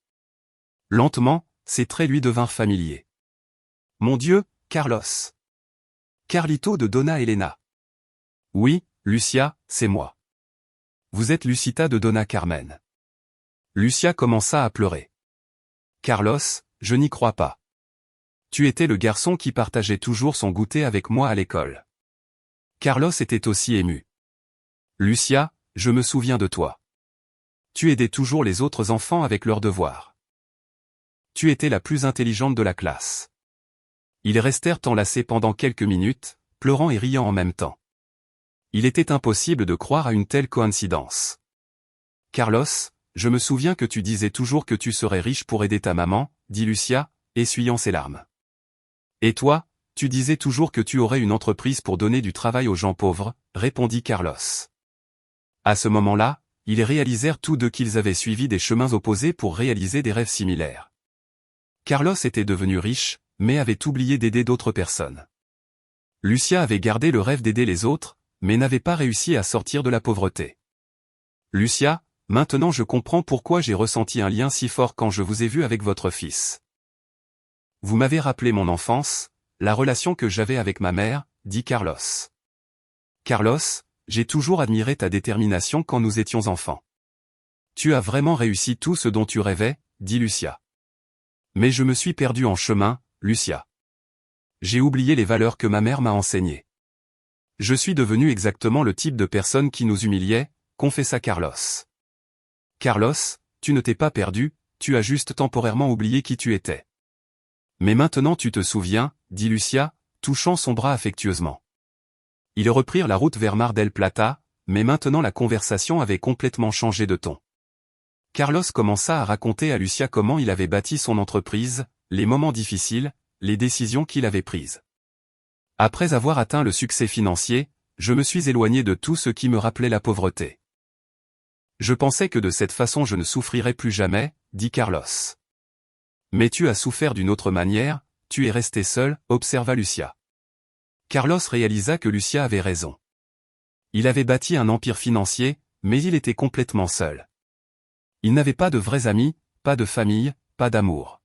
Lentement, ses traits lui devinrent familiers. Mon Dieu, Carlos. Carlito de Donna Elena. Oui, Lucia, c'est moi. Vous êtes Lucita de Donna Carmen. Lucia commença à pleurer. Carlos, je n'y crois pas. Tu étais le garçon qui partageait toujours son goûter avec moi à l'école. Carlos était aussi ému. Lucia, je me souviens de toi. Tu aidais toujours les autres enfants avec leurs devoirs. Tu étais la plus intelligente de la classe. Ils restèrent enlacés pendant quelques minutes, pleurant et riant en même temps. Il était impossible de croire à une telle coïncidence. Carlos, je me souviens que tu disais toujours que tu serais riche pour aider ta maman, dit Lucia, essuyant ses larmes. Et toi, tu disais toujours que tu aurais une entreprise pour donner du travail aux gens pauvres, répondit Carlos. À ce moment-là, ils réalisèrent tous deux qu'ils avaient suivi des chemins opposés pour réaliser des rêves similaires. Carlos était devenu riche, mais avait oublié d'aider d'autres personnes. Lucia avait gardé le rêve d'aider les autres, mais n'avait pas réussi à sortir de la pauvreté. Lucia, maintenant je comprends pourquoi j'ai ressenti un lien si fort quand je vous ai vu avec votre fils. Vous m'avez rappelé mon enfance, la relation que j'avais avec ma mère, dit Carlos. Carlos, j'ai toujours admiré ta détermination quand nous étions enfants. Tu as vraiment réussi tout ce dont tu rêvais, dit Lucia. Mais je me suis perdu en chemin, Lucia. J'ai oublié les valeurs que ma mère m'a enseignées. Je suis devenu exactement le type de personne qui nous humiliait, confessa Carlos. Carlos, tu ne t'es pas perdu, tu as juste temporairement oublié qui tu étais. Mais maintenant tu te souviens, dit Lucia, touchant son bras affectueusement. Ils reprirent la route vers Mar del Plata, mais maintenant la conversation avait complètement changé de ton. Carlos commença à raconter à Lucia comment il avait bâti son entreprise, les moments difficiles, les décisions qu'il avait prises. Après avoir atteint le succès financier, je me suis éloigné de tout ce qui me rappelait la pauvreté. Je pensais que de cette façon je ne souffrirais plus jamais, dit Carlos. Mais tu as souffert d'une autre manière, tu es resté seul, observa Lucia. Carlos réalisa que Lucia avait raison. Il avait bâti un empire financier, mais il était complètement seul. Il n'avait pas de vrais amis, pas de famille, pas d'amour.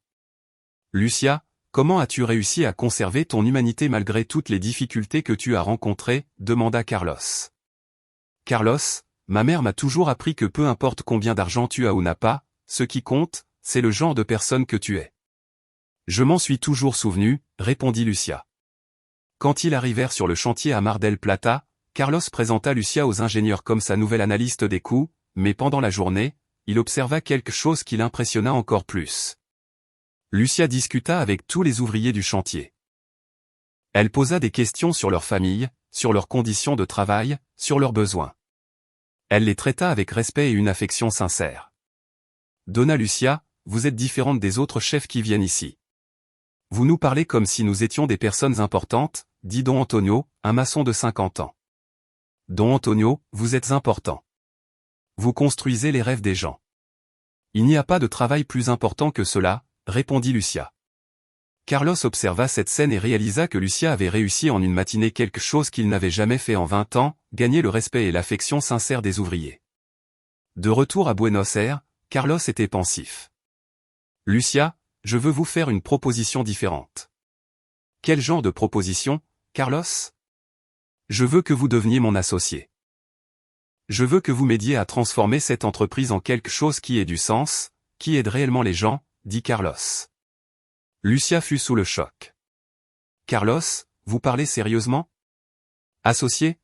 Lucia, comment as-tu réussi à conserver ton humanité malgré toutes les difficultés que tu as rencontrées, demanda Carlos. Carlos, ma mère m'a toujours appris que peu importe combien d'argent tu as ou n'as pas, ce qui compte, c'est le genre de personne que tu es. Je m'en suis toujours souvenu, répondit Lucia. Quand ils arrivèrent sur le chantier à Mar del Plata, Carlos présenta Lucia aux ingénieurs comme sa nouvelle analyste des coûts, mais pendant la journée, il observa quelque chose qui l'impressionna encore plus. Lucia discuta avec tous les ouvriers du chantier. Elle posa des questions sur leur famille, sur leurs conditions de travail, sur leurs besoins. Elle les traita avec respect et une affection sincère. Donna Lucia, vous êtes différente des autres chefs qui viennent ici. Vous nous parlez comme si nous étions des personnes importantes, dit Don Antonio, un maçon de 50 ans. Don Antonio, vous êtes important. Vous construisez les rêves des gens. Il n'y a pas de travail plus important que cela, répondit Lucia. Carlos observa cette scène et réalisa que Lucia avait réussi en une matinée quelque chose qu'il n'avait jamais fait en 20 ans, gagner le respect et l'affection sincère des ouvriers. De retour à Buenos Aires, Carlos était pensif. Lucia, je veux vous faire une proposition différente. Quel genre de proposition, Carlos? Je veux que vous deveniez mon associé. Je veux que vous m'aidiez à transformer cette entreprise en quelque chose qui ait du sens, qui aide réellement les gens, dit Carlos. Lucia fut sous le choc. Carlos, vous parlez sérieusement? Associé?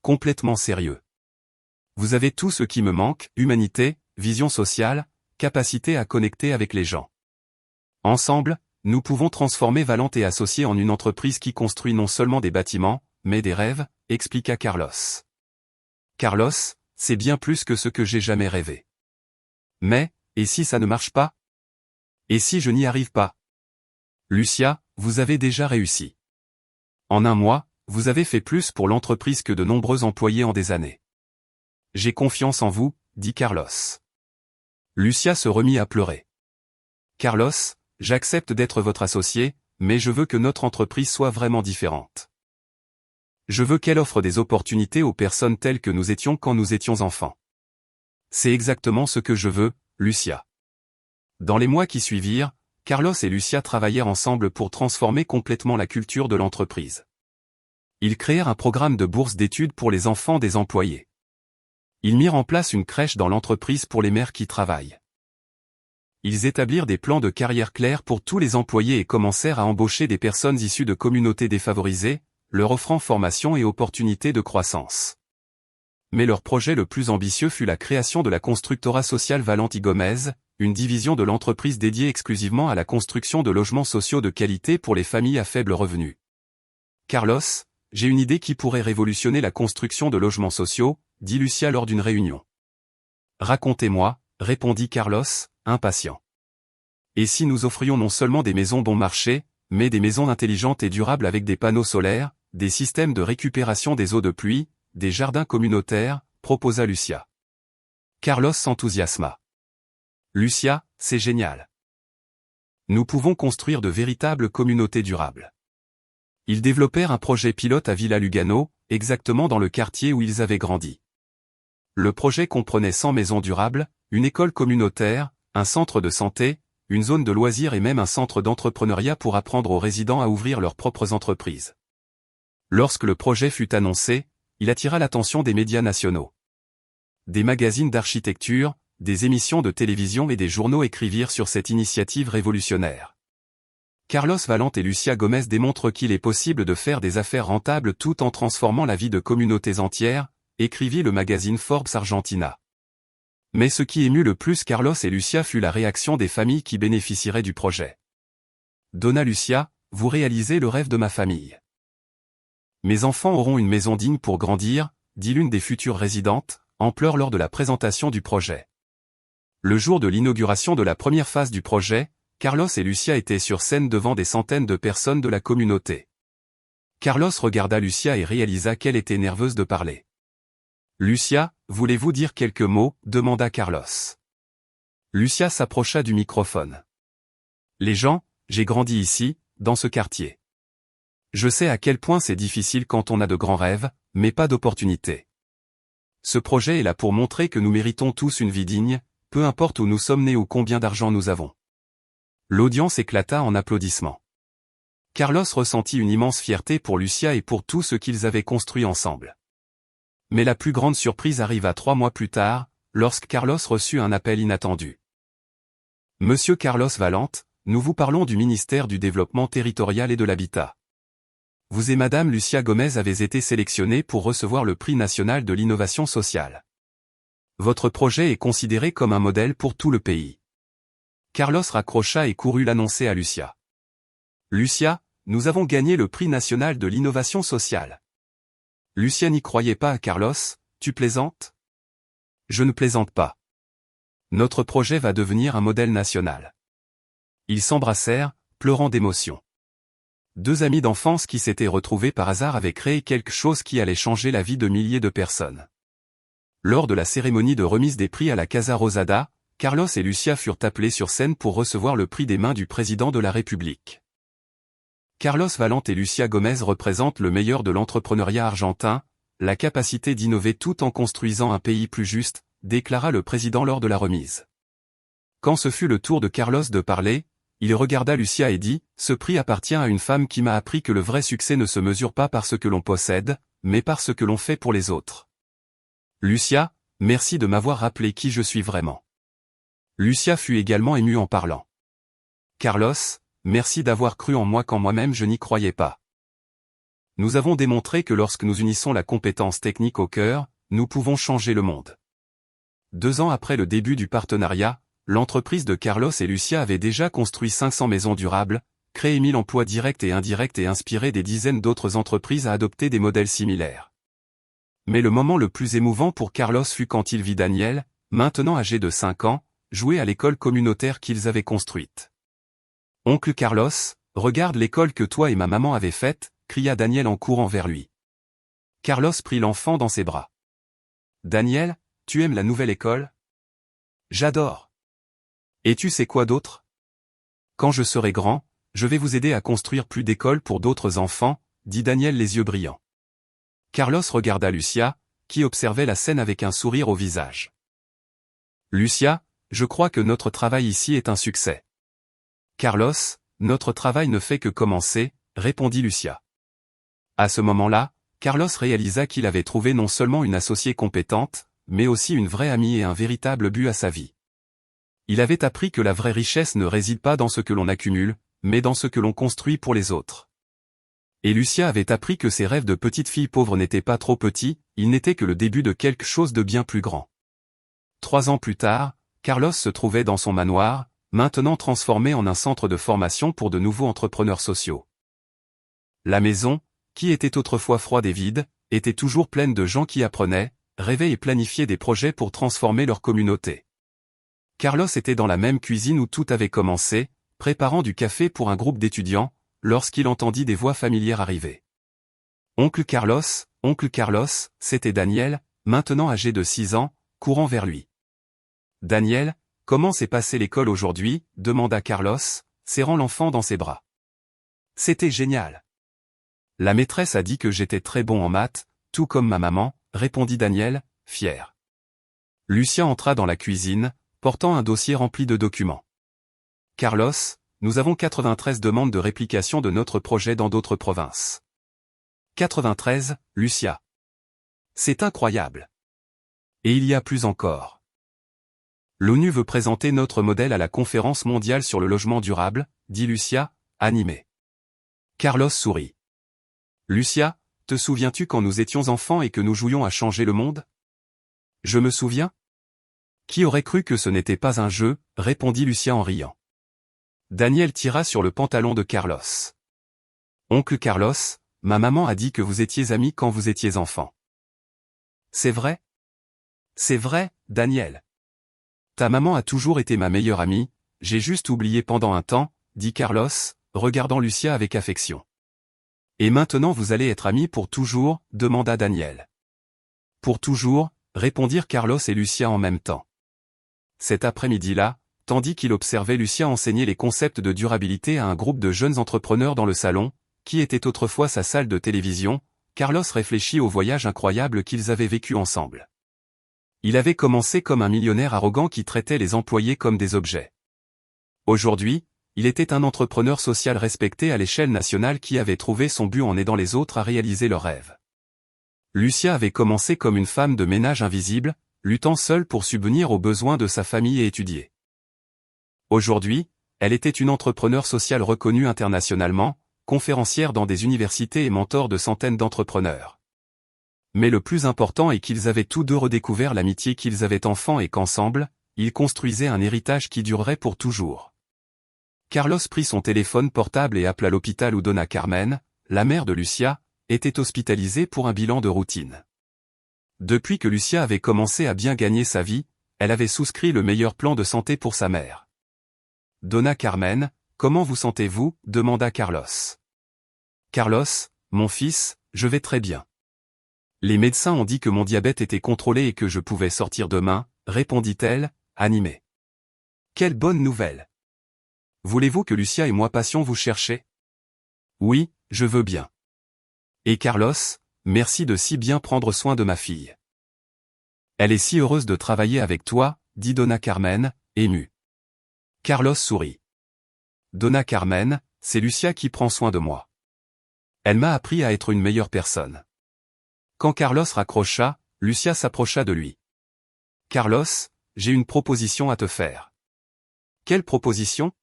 Complètement sérieux. Vous avez tout ce qui me manque, humanité, vision sociale, capacité à connecter avec les gens. Ensemble, nous pouvons transformer Valente et Associés en une entreprise qui construit non seulement des bâtiments, mais des rêves, expliqua Carlos. Carlos, c'est bien plus que ce que j'ai jamais rêvé. Mais, et si ça ne marche pas? Et si je n'y arrive pas? Lucia, vous avez déjà réussi. En un mois, vous avez fait plus pour l'entreprise que de nombreux employés en des années. J'ai confiance en vous, dit Carlos. Lucia se remit à pleurer. Carlos, j'accepte d'être votre associé, mais je veux que notre entreprise soit vraiment différente. Je veux qu'elle offre des opportunités aux personnes telles que nous étions quand nous étions enfants. C'est exactement ce que je veux, Lucia. Dans les mois qui suivirent, Carlos et Lucia travaillèrent ensemble pour transformer complètement la culture de l'entreprise. Ils créèrent un programme de bourse d'études pour les enfants des employés. Ils mirent en place une crèche dans l'entreprise pour les mères qui travaillent. Ils établirent des plans de carrière clairs pour tous les employés et commencèrent à embaucher des personnes issues de communautés défavorisées, leur offrant formation et opportunités de croissance. Mais leur projet le plus ambitieux fut la création de la Constructora Social Valente y Gómez, une division de l'entreprise dédiée exclusivement à la construction de logements sociaux de qualité pour les familles à faible revenu. Carlos, j'ai une idée qui pourrait révolutionner la construction de logements sociaux, dit Lucia lors d'une réunion. Racontez-moi, répondit Carlos, impatient. Et si nous offrions non seulement des maisons bon marché, mais des maisons intelligentes et durables avec des panneaux solaires, des systèmes de récupération des eaux de pluie, des jardins communautaires, proposa Lucia. Carlos s'enthousiasma. Lucia, c'est génial. Nous pouvons construire de véritables communautés durables. Ils développèrent un projet pilote à Villa Lugano, exactement dans le quartier où ils avaient grandi. Le projet comprenait 100 maisons durables, une école communautaire, un centre de santé, une zone de loisirs et même un centre d'entrepreneuriat pour apprendre aux résidents à ouvrir leurs propres entreprises. Lorsque le projet fut annoncé, il attira l'attention des médias nationaux. Des magazines d'architecture, des émissions de télévision et des journaux écrivirent sur cette initiative révolutionnaire. Carlos Valente et Lucia Gómez démontrent qu'il est possible de faire des affaires rentables tout en transformant la vie de communautés entières, écrivit le magazine Forbes Argentina. Mais ce qui émut le plus Carlos et Lucia fut la réaction des familles qui bénéficieraient du projet. Donna Lucia, vous réalisez le rêve de ma famille. Mes enfants auront une maison digne pour grandir, dit l'une des futures résidentes, en pleurs lors de la présentation du projet. Le jour de l'inauguration de la première phase du projet, Carlos et Lucia étaient sur scène devant des centaines de personnes de la communauté. Carlos regarda Lucia et réalisa qu'elle était nerveuse de parler. Lucia, voulez-vous dire quelques mots, demanda Carlos. Lucia s'approcha du microphone. Les gens, j'ai grandi ici, dans ce quartier. Je sais à quel point c'est difficile quand on a de grands rêves, mais pas d'opportunités. Ce projet est là pour montrer que nous méritons tous une vie digne, peu importe où nous sommes nés ou combien d'argent nous avons. L'audience éclata en applaudissements. Carlos ressentit une immense fierté pour Lucia et pour tout ce qu'ils avaient construit ensemble. Mais la plus grande surprise arriva 3 mois plus tard, lorsque Carlos reçut un appel inattendu. Monsieur Carlos Valente, nous vous parlons du ministère du Développement territorial et de l'Habitat. Vous et Madame Lucia Gomez avez été sélectionnés pour recevoir le prix national de l'innovation sociale. Votre projet est considéré comme un modèle pour tout le pays. Carlos raccrocha et courut l'annoncer à Lucia. Lucia, nous avons gagné le prix national de l'innovation sociale. Lucia n'y croyait pas à Carlos, tu plaisantes? Je ne plaisante pas. Notre projet va devenir un modèle national. Ils s'embrassèrent, pleurant d'émotion. Deux amis d'enfance qui s'étaient retrouvés par hasard avaient créé quelque chose qui allait changer la vie de milliers de personnes. Lors de la cérémonie de remise des prix à la Casa Rosada, Carlos et Lucia furent appelés sur scène pour recevoir le prix des mains du président de la République. Carlos Valente et Lucia Gomez représentent le meilleur de l'entrepreneuriat argentin, la capacité d'innover tout en construisant un pays plus juste, déclara le président lors de la remise. Quand ce fut le tour de Carlos de parler, il regarda Lucia et dit « Ce prix appartient à une femme qui m'a appris que le vrai succès ne se mesure pas par ce que l'on possède, mais par ce que l'on fait pour les autres. » Lucia, merci de m'avoir rappelé qui je suis vraiment. Lucia fut également émue en parlant. Carlos, merci d'avoir cru en moi quand moi-même je n'y croyais pas. Nous avons démontré que lorsque nous unissons la compétence technique au cœur, nous pouvons changer le monde. 2 ans après le début du partenariat, l'entreprise de Carlos et Lucia avait déjà construit 500 maisons durables, créé 1000 emplois directs et indirects et inspiré des dizaines d'autres entreprises à adopter des modèles similaires. Mais le moment le plus émouvant pour Carlos fut quand il vit Daniel, maintenant âgé de 5 ans, jouer à l'école communautaire qu'ils avaient construite. « Oncle Carlos, regarde l'école que toi et ma maman avez faite », cria Daniel en courant vers lui. Carlos prit l'enfant dans ses bras. « Daniel, tu aimes la nouvelle école? »« J'adore. Et tu sais quoi d'autre? Quand je serai grand, je vais vous aider à construire plus d'écoles pour d'autres enfants, » dit Daniel les yeux brillants. Carlos regarda Lucia, qui observait la scène avec un sourire au visage. « Lucia, je crois que notre travail ici est un succès. »« Carlos, notre travail ne fait que commencer, » répondit Lucia. À ce moment-là, Carlos réalisa qu'il avait trouvé non seulement une associée compétente, mais aussi une vraie amie et un véritable but à sa vie. Il avait appris que la vraie richesse ne réside pas dans ce que l'on accumule, mais dans ce que l'on construit pour les autres. Et Lucia avait appris que ses rêves de petite fille pauvre n'étaient pas trop petits, ils n'étaient que le début de quelque chose de bien plus grand. 3 ans plus tard, Carlos se trouvait dans son manoir, maintenant transformé en un centre de formation pour de nouveaux entrepreneurs sociaux. La maison, qui était autrefois froide et vide, était toujours pleine de gens qui apprenaient, rêvaient et planifiaient des projets pour transformer leur communauté. Carlos était dans la même cuisine où tout avait commencé, préparant du café pour un groupe d'étudiants, lorsqu'il entendit des voix familières arriver. Oncle Carlos, c'était Daniel, maintenant âgé de 6 ans, courant vers lui. Daniel, comment s'est passée l'école aujourd'hui? Demanda Carlos, serrant l'enfant dans ses bras. C'était génial. La maîtresse a dit que j'étais très bon en maths, tout comme ma maman, répondit Daniel, fier. Lucien entra dans la cuisine, portant un dossier rempli de documents. Carlos, nous avons 93 demandes de réplication de notre projet dans d'autres provinces. 93, Lucia. C'est incroyable. Et il y a plus encore. L'ONU veut présenter notre modèle à la conférence mondiale sur le logement durable, dit Lucia, animée. Carlos sourit. Lucia, te souviens-tu quand nous étions enfants et que nous jouions à changer le monde? Je me souviens. Qui aurait cru que ce n'était pas un jeu, répondit Lucia en riant. Daniel tira sur le pantalon de Carlos. Oncle Carlos, ma maman a dit que vous étiez amis quand vous étiez enfant. C'est vrai? C'est vrai, Daniel. Ta maman a toujours été ma meilleure amie, j'ai juste oublié pendant un temps, dit Carlos, regardant Lucia avec affection. Et maintenant vous allez être amis pour toujours, demanda Daniel. Pour toujours, répondirent Carlos et Lucia en même temps. Cet après-midi-là, tandis qu'il observait Lucia enseigner les concepts de durabilité à un groupe de jeunes entrepreneurs dans le salon, qui était autrefois sa salle de télévision, Carlos réfléchit au voyage incroyable qu'ils avaient vécu ensemble. Il avait commencé comme un millionnaire arrogant qui traitait les employés comme des objets. Aujourd'hui, il était un entrepreneur social respecté à l'échelle nationale qui avait trouvé son but en aidant les autres à réaliser leurs rêves. Lucia avait commencé comme une femme de ménage invisible, luttant seule pour subvenir aux besoins de sa famille et étudier. Aujourd'hui, elle était une entrepreneure sociale reconnue internationalement, conférencière dans des universités et mentor de centaines d'entrepreneurs. Mais le plus important est qu'ils avaient tous deux redécouvert l'amitié qu'ils avaient enfants et qu'ensemble, ils construisaient un héritage qui durerait pour toujours. Carlos prit son téléphone portable et appela l'hôpital où Donna Carmen, la mère de Lucia, était hospitalisée pour un bilan de routine. Depuis que Lucia avait commencé à bien gagner sa vie, elle avait souscrit le meilleur plan de santé pour sa mère. « Donna Carmen, comment vous sentez-vous » demanda Carlos. « Carlos, mon fils, je vais très bien. Les médecins ont dit que mon diabète était contrôlé et que je pouvais sortir demain, répondit-elle, animée. Quelle bonne nouvelle! Voulez-vous que Lucia et moi passions vous chercher? Oui, je veux bien. Et Carlos, merci de si bien prendre soin de ma fille. Elle est si heureuse de travailler avec toi, dit Donna Carmen, émue. Carlos sourit. Donna Carmen, c'est Lucia qui prend soin de moi. Elle m'a appris à être une meilleure personne. Quand Carlos raccrocha, Lucia s'approcha de lui. Carlos, j'ai une proposition à te faire. Quelle proposition?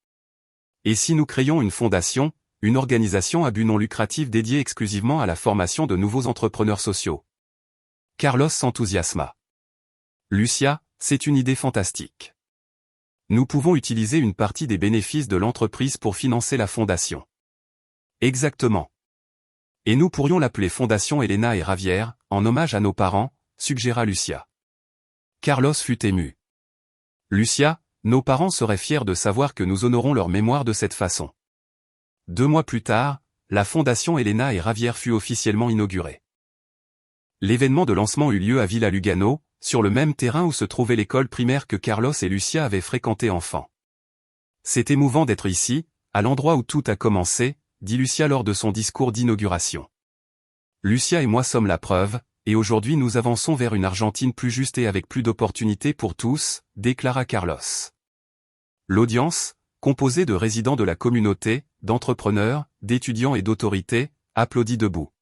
Et si nous créions une fondation, une organisation à but non lucratif dédiée exclusivement à la formation de nouveaux entrepreneurs sociaux? Carlos s'enthousiasma. Lucia, c'est une idée fantastique. Nous pouvons utiliser une partie des bénéfices de l'entreprise pour financer la fondation. Exactement. Et nous pourrions l'appeler Fondation Elena et Javier, en hommage à nos parents, suggéra Lucia. Carlos fut ému. Lucia, nos parents seraient fiers de savoir que nous honorons leur mémoire de cette façon. 2 mois plus tard, la Fondation Elena et Javier fut officiellement inaugurée. L'événement de lancement eut lieu à Villa Lugano, sur le même terrain où se trouvait l'école primaire que Carlos et Lucia avaient fréquenté enfant. C'est émouvant d'être ici, à l'endroit où tout a commencé, dit Lucia lors de son discours d'inauguration. Lucia et moi sommes la preuve, et aujourd'hui nous avançons vers une Argentine plus juste et avec plus d'opportunités pour tous, déclara Carlos. L'audience, composée de résidents de la communauté, d'entrepreneurs, d'étudiants et d'autorités, applaudit debout.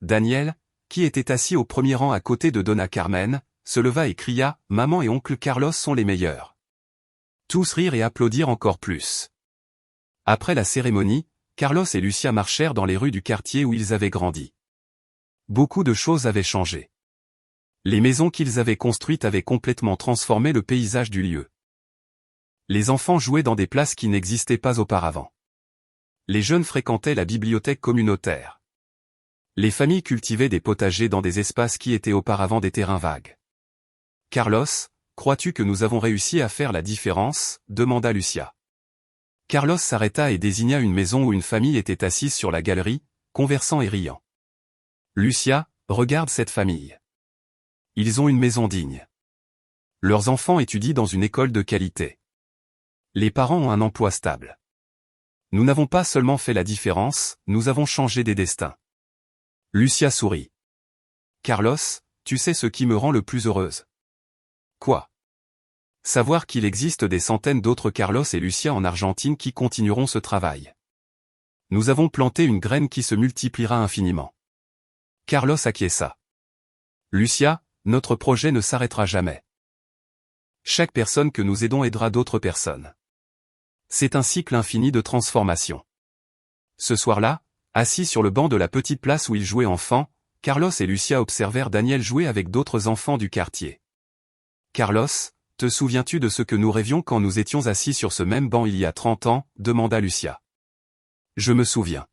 Daniel, qui était assis au premier rang à côté de Donna Carmen, se leva et cria « Maman et oncle Carlos sont les meilleurs ». Tous rirent et applaudirent encore plus. Après la cérémonie, Carlos et Lucia marchèrent dans les rues du quartier où ils avaient grandi. Beaucoup de choses avaient changé. Les maisons qu'ils avaient construites avaient complètement transformé le paysage du lieu. Les enfants jouaient dans des places qui n'existaient pas auparavant. Les jeunes fréquentaient la bibliothèque communautaire. Les familles cultivaient des potagers dans des espaces qui étaient auparavant des terrains vagues. « Carlos, crois-tu que nous avons réussi à faire la différence ?» demanda Lucia. Carlos s'arrêta et désigna une maison où une famille était assise sur la galerie, conversant et riant. « Lucia, regarde cette famille. Ils ont une maison digne. Leurs enfants étudient dans une école de qualité. Les parents ont un emploi stable. Nous n'avons pas seulement fait la différence, nous avons changé des destins. » Lucia sourit. « Carlos, tu sais ce qui me rend le plus heureuse. » Quoi? Savoir qu'il existe des centaines d'autres Carlos et Lucia en Argentine qui continueront ce travail. Nous avons planté une graine qui se multipliera infiniment. Carlos acquiesça. Lucia, notre projet ne s'arrêtera jamais. Chaque personne que nous aidons aidera d'autres personnes. C'est un cycle infini de transformation. Ce soir-là, assis sur le banc de la petite place où ils jouaient enfants, Carlos et Lucia observèrent Daniel jouer avec d'autres enfants du quartier. Carlos, te souviens-tu de ce que nous rêvions quand nous étions assis sur ce même banc il y a 30 ans, demanda Lucia. Je me souviens.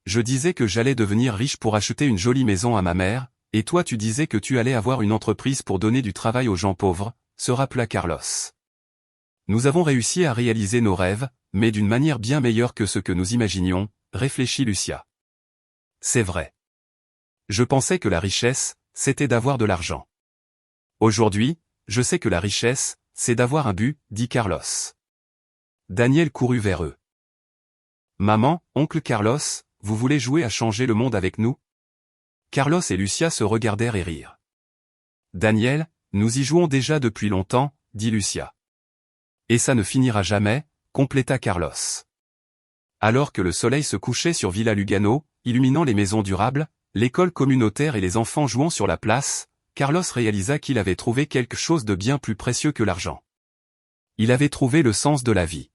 Je disais que j'allais devenir riche pour acheter une jolie maison à ma mère, et toi tu disais que tu allais avoir une entreprise pour donner du travail aux gens pauvres, se rappela Carlos. Nous avons réussi à réaliser nos rêves, mais d'une manière bien meilleure que ce que nous imaginions, réfléchit Lucia. C'est vrai. Je pensais que la richesse, c'était d'avoir de l'argent. Aujourd'hui, je sais que la richesse, c'est d'avoir un but, dit Carlos. Daniel courut vers eux. Maman, oncle Carlos, vous voulez jouer à changer le monde avec nous? Carlos et Lucia se regardèrent et rirent. Daniel, nous y jouons déjà depuis longtemps, dit Lucia. Et ça ne finira jamais, compléta Carlos. Alors que le soleil se couchait sur Villa Lugano, illuminant les maisons durables, l'école communautaire et les enfants jouant sur la place, Carlos réalisa qu'il avait trouvé quelque chose de bien plus précieux que l'argent. Il avait trouvé le sens de la vie.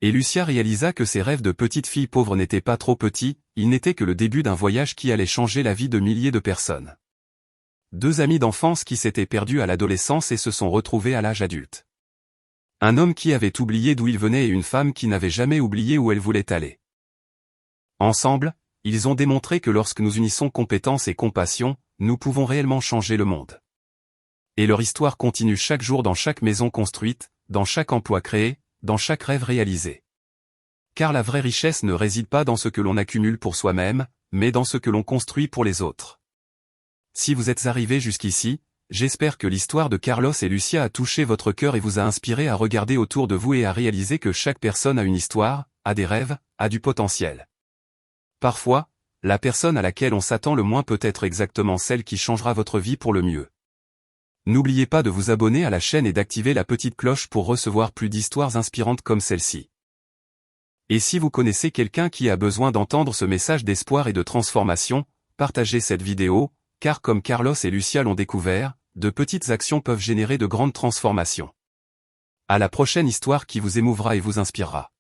Et Lucia réalisa que ses rêves de petite fille pauvre n'étaient pas trop petits, ils n'étaient que le début d'un voyage qui allait changer la vie de milliers de personnes. Deux amis d'enfance qui s'étaient perdus à l'adolescence et se sont retrouvés à l'âge adulte. Un homme qui avait oublié d'où il venait et une femme qui n'avait jamais oublié où elle voulait aller. Ensemble, ils ont démontré que lorsque nous unissons compétence et compassion, nous pouvons réellement changer le monde. Et leur histoire continue chaque jour dans chaque maison construite, dans chaque emploi créé, dans chaque rêve réalisé. Car la vraie richesse ne réside pas dans ce que l'on accumule pour soi-même, mais dans ce que l'on construit pour les autres. Si vous êtes arrivé jusqu'ici, j'espère que l'histoire de Carlos et Lucia a touché votre cœur et vous a inspiré à regarder autour de vous et à réaliser que chaque personne a une histoire, a des rêves, a du potentiel. Parfois, la personne à laquelle on s'attend le moins peut être exactement celle qui changera votre vie pour le mieux. N'oubliez pas de vous abonner à la chaîne et d'activer la petite cloche pour recevoir plus d'histoires inspirantes comme celle-ci. Et si vous connaissez quelqu'un qui a besoin d'entendre ce message d'espoir et de transformation, partagez cette vidéo, car comme Carlos et Lucia l'ont découvert, de petites actions peuvent générer de grandes transformations. À la prochaine histoire qui vous émouvra et vous inspirera.